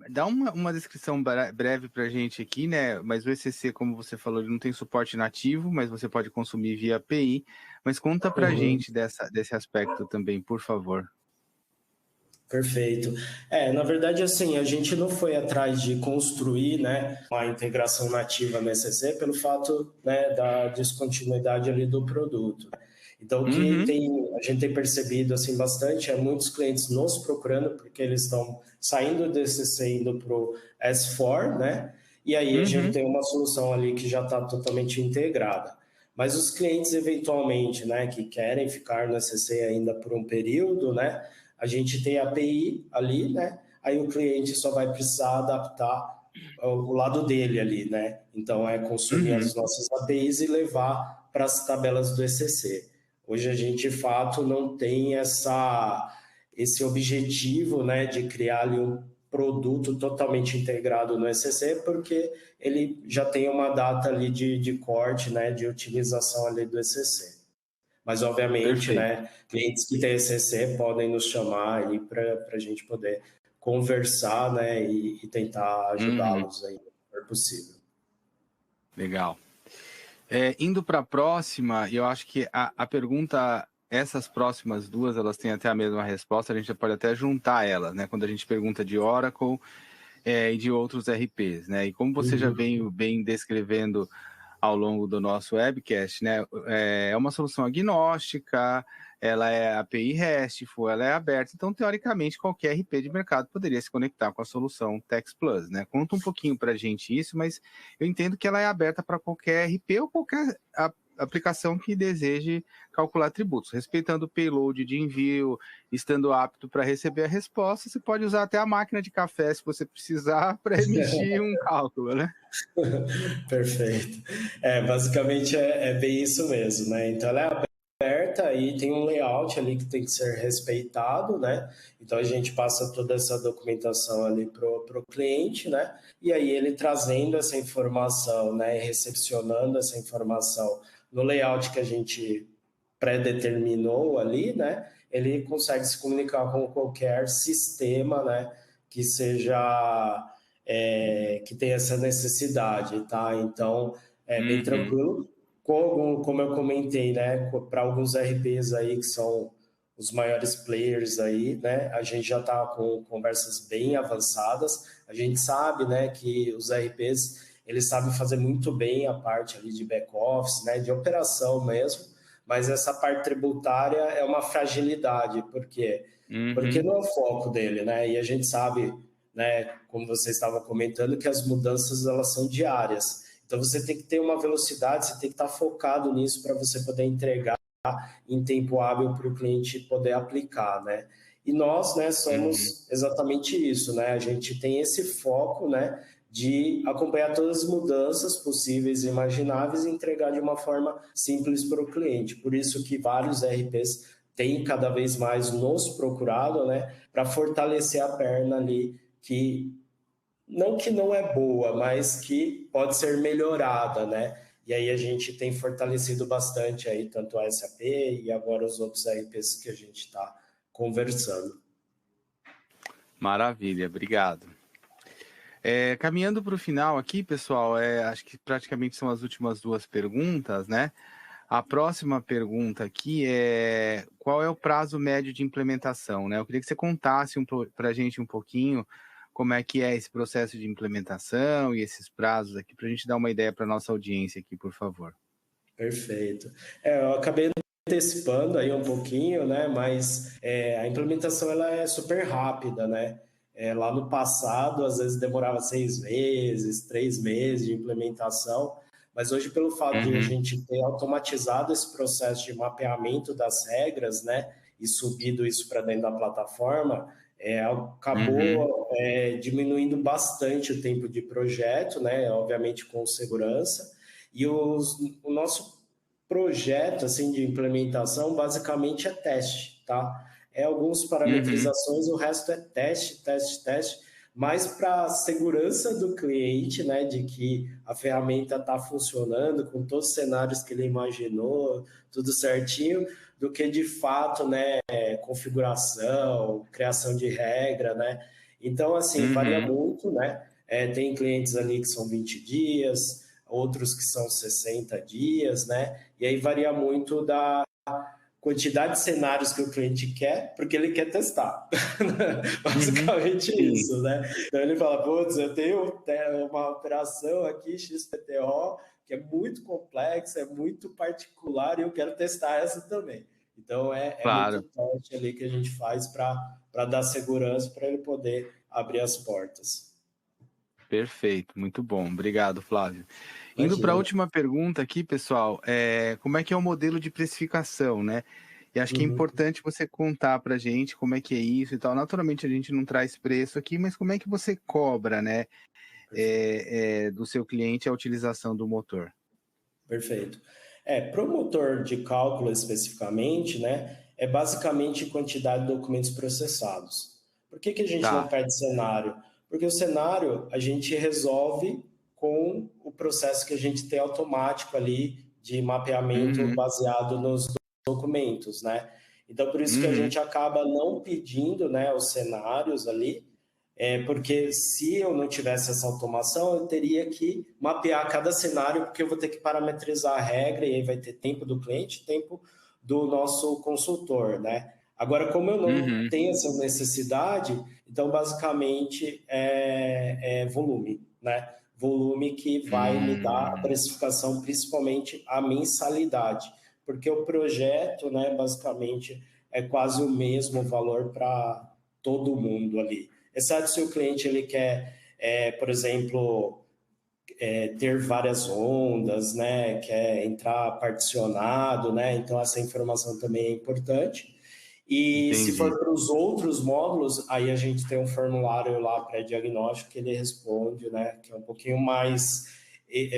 dá uma descrição breve para a gente aqui, né? Mas o ECC, como você falou, ele não tem suporte nativo, mas você pode consumir via API. Mas conta para a gente desse aspecto também, por favor. Perfeito. Na verdade, assim, a gente não foi atrás de construir, né, uma integração nativa no ECC pelo fato, né, da descontinuidade ali do produto. Então, o que a gente tem percebido assim, bastante é muitos clientes nos procurando, porque eles estão saindo do ECC indo para o S4, né? E aí a gente tem uma solução ali que já está totalmente integrada. Mas os clientes, eventualmente, né, que querem ficar no ECC ainda por um período, né? A gente tem a API ali, né? Aí o cliente só vai precisar adaptar o lado dele ali, né? Então, consumir as nossas APIs e levar para as tabelas do ECC. Hoje a gente, de fato, não tem esse objetivo, né, de criar ali um produto totalmente integrado no ECC, porque ele já tem uma data ali de corte, né, de utilização ali do ECC. Mas, obviamente, Perfeito. né, clientes que têm ECC podem nos chamar aí para a gente poder conversar, né, e tentar Uhum, ajudá-los aí, se for possível. legal. Indo para a próxima, eu acho que a pergunta, essas próximas duas, elas têm até a mesma resposta, a gente pode até juntar elas, né? Quando a gente pergunta de Oracle e de outros RPs, né? E como você já Uhum. veio bem descrevendo ao longo do nosso webcast, né? É uma solução agnóstica, ela é API RESTful, ela é aberta, então teoricamente qualquer RP de mercado poderia se conectar com a solução Tex Plus, né? Conta um pouquinho para a gente isso, mas eu entendo que ela é aberta para qualquer RP ou qualquer aplicação que deseje calcular tributos, respeitando o payload de envio, estando apto para receber a resposta, você pode usar até a máquina de café se você precisar para emitir um cálculo, né? Perfeito. Basicamente é bem isso mesmo, né? Então ela é aberta e tem um layout ali que tem que ser respeitado, né? Então a gente passa toda essa documentação ali pro cliente, né? E aí ele trazendo essa informação, né? E recepcionando essa informação no layout que a gente pré-determinou ali, né? Ele consegue se comunicar com qualquer sistema, né? Que seja que tem essa necessidade, tá? Então, é bem Uhum. tranquilo. Como eu comentei, né? Para alguns RPs aí que são os maiores players aí, né? A gente já está com conversas bem avançadas. A gente sabe, né, que os RPs eles sabem fazer muito bem a parte ali de back office, né, de operação mesmo. Mas essa parte tributária é uma fragilidade, por quê? Porque Uhum. não é o foco dele, né? E a gente sabe, né, como você estava comentando, que as mudanças elas são diárias. Então você tem que ter uma velocidade, você tem que estar focado nisso para você poder entregar em tempo hábil para o cliente poder aplicar, né? E nós, né, Uhum. somos exatamente isso, né? A gente tem esse foco, né, de acompanhar todas as mudanças possíveis e imagináveis e entregar de uma forma simples para o cliente. Por isso que vários RPs têm cada vez mais nos procurado, né, para fortalecer a perna ali que não é boa, mas que pode ser melhorada, né? E aí a gente tem fortalecido bastante aí tanto a SAP e agora os outros RPs que a gente está conversando. Maravilha, obrigado. Caminhando para o final aqui, pessoal, acho que praticamente são as últimas duas perguntas, né? A próxima pergunta aqui é qual é o prazo médio de implementação, né? Eu queria que você contasse para a gente um pouquinho como é que é esse processo de implementação e esses prazos aqui, para a gente dar uma ideia para a nossa audiência aqui, por favor. Perfeito. Eu acabei antecipando aí um pouquinho, né? Mas a implementação ela é super rápida, né? Lá no passado, às vezes demorava 6 meses, 3 meses de implementação, mas hoje, pelo fato de a Uhum, gente ter automatizado esse processo de mapeamento das regras, né? E subido isso para dentro da plataforma, uhum, acabou diminuindo bastante o tempo de projeto, né? Obviamente com segurança. E o nosso projeto assim de implementação basicamente é teste, tá? É algumas uhum, parametrizações, o resto é teste, teste, teste, mais para a segurança do cliente, né, de que a ferramenta está funcionando com todos os cenários que ele imaginou, tudo certinho, do que de fato, né, configuração, criação de regra, né? Então, assim, varia uhum. muito, né? Tem clientes ali que são 20 dias, outros que são 60 dias, né? E aí varia muito da quantidade de cenários que o cliente quer, porque ele quer testar. Uhum. Basicamente Sim, isso, né? Então ele fala, putz, eu tenho uma operação aqui, XPTO, que é muito complexa, é muito particular, e eu quero testar essa também. Então é muito claro. teste ali que a gente faz para dar segurança para ele poder abrir as portas. Perfeito, muito bom. Obrigado, Flávio. Indo para a Imagina. última pergunta aqui, pessoal, como é que é o modelo de precificação, né? E acho que é Uhum. importante você contar para a gente como é que é isso e tal. Naturalmente a gente não traz preço aqui, mas como é que você cobra, né, Perfeito. do seu cliente a utilização do motor? Perfeito. Para o motor de cálculo especificamente, né, é basicamente quantidade de documentos processados. Por que a gente não Tá. pede cenário? Porque o cenário a gente resolve com o processo que a gente tem automático ali de mapeamento Uhum. baseado nos documentos, né? Então, por isso que a gente acaba não pedindo, né, os cenários ali, porque se eu não tivesse essa automação, eu teria que mapear cada cenário, porque eu vou ter que parametrizar a regra, e aí vai ter tempo do cliente, tempo do nosso consultor, né? Agora, como eu não tenho essa necessidade, então, basicamente, é volume, né? Volume que vai me dar a precificação, principalmente a mensalidade, porque o projeto, né, basicamente, é quase o mesmo valor para todo mundo ali. Exceto se o cliente ele quer, por exemplo, ter várias ondas, né, quer entrar particionado, né, então essa informação também é importante. E Entendi. se for para os outros módulos, aí a gente tem um formulário lá pré-diagnóstico que ele responde, né, que é um pouquinho mais,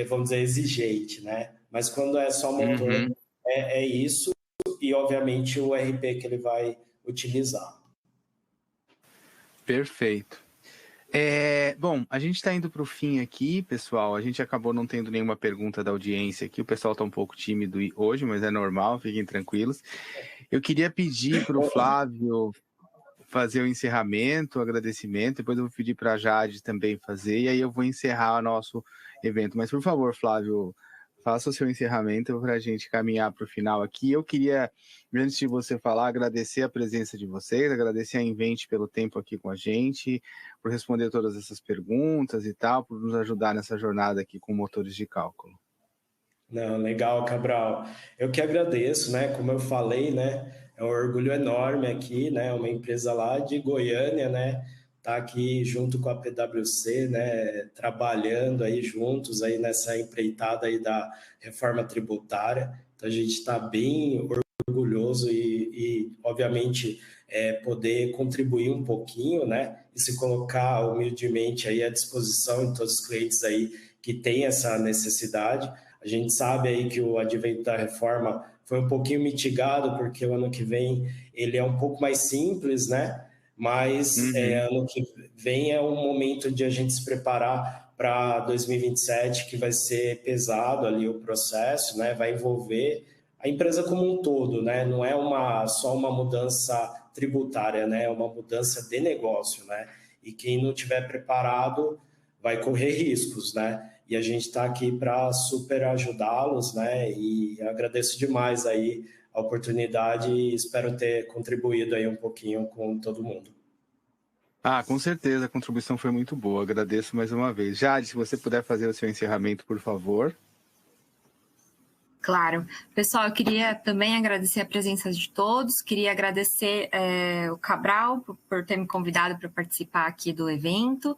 vamos dizer, exigente, né, mas quando é só motor, é isso, e obviamente o RP que ele vai utilizar. Perfeito. Bom, a gente está indo para o fim aqui, pessoal. A gente acabou não tendo nenhuma pergunta da audiência aqui. O pessoal está um pouco tímido hoje, mas é normal, fiquem tranquilos. Eu queria pedir para o Flávio fazer o encerramento, o agradecimento. Depois eu vou pedir para a Jade também fazer, e aí eu vou encerrar o nosso evento. Mas, por favor, Flávio, faça o seu encerramento para a gente caminhar para o final aqui. Eu queria, antes de você falar, agradecer a presença de vocês, agradecer a Invent pelo tempo aqui com a gente, por responder todas essas perguntas e tal, por nos ajudar nessa jornada aqui com motores de cálculo. Não, legal, Cabral. Eu que agradeço, né? Como eu falei, né? É um orgulho enorme aqui, né? Uma empresa lá de Goiânia, né? Tá aqui junto com a PwC, né? Trabalhando aí juntos aí nessa empreitada aí da reforma tributária. Então a gente está bem orgulhoso e obviamente, poder contribuir um pouquinho, né? E se colocar humildemente aí à disposição de todos os clientes aí que têm essa necessidade. A gente sabe aí que o advento da reforma foi um pouquinho mitigado, porque o ano que vem ele é um pouco mais simples, né? Mas ano que vem é um momento de a gente se preparar para 2027, que vai ser pesado ali o processo, né? Vai envolver a empresa como um todo, né? Não é só uma mudança tributária, né? É uma mudança de negócio, né? E quem não tiver preparado vai correr riscos, né? E a gente está aqui para super ajudá-los, né? E agradeço demais aí a oportunidade e espero ter contribuído aí um pouquinho com todo mundo. Com certeza, a contribuição foi muito boa. Agradeço mais uma vez. Jade, se você puder fazer o seu encerramento, por favor. Claro. Pessoal, eu queria também agradecer a presença de todos, queria agradecer o Cabral por ter me convidado para participar aqui do evento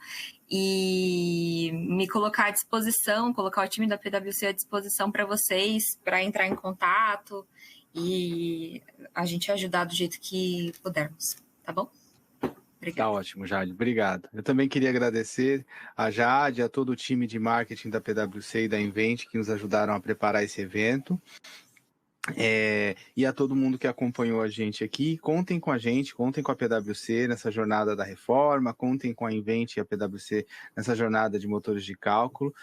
e me colocar à disposição, colocar o time da PwC à disposição para vocês, para entrar em contato e a gente ajudar do jeito que pudermos, tá bom? Obrigada. Tá ótimo, Jade. Obrigado. Eu também queria agradecer a Jade, a todo o time de marketing da PwC e da Invent que nos ajudaram a preparar esse evento. E a todo mundo que acompanhou a gente aqui. Contem com a gente, contem com a PwC nessa jornada da reforma, contem com a Invent e a PwC nessa jornada de motores de cálculo,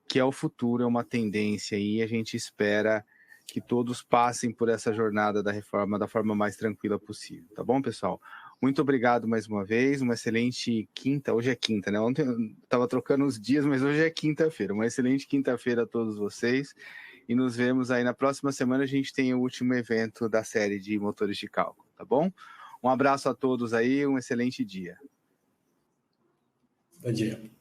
que é o futuro, é uma tendência e a gente espera que todos passem por essa jornada da reforma da forma mais tranquila possível. Tá bom, pessoal? Muito obrigado mais uma vez, uma excelente quinta, hoje é quinta, né? Ontem eu estava trocando os dias, mas hoje é quinta-feira. Uma excelente quinta-feira a todos vocês e nos vemos aí na próxima semana. A gente tem o último evento da série de motores de cálculo, tá bom? Um abraço a todos aí, um excelente dia. Bom dia.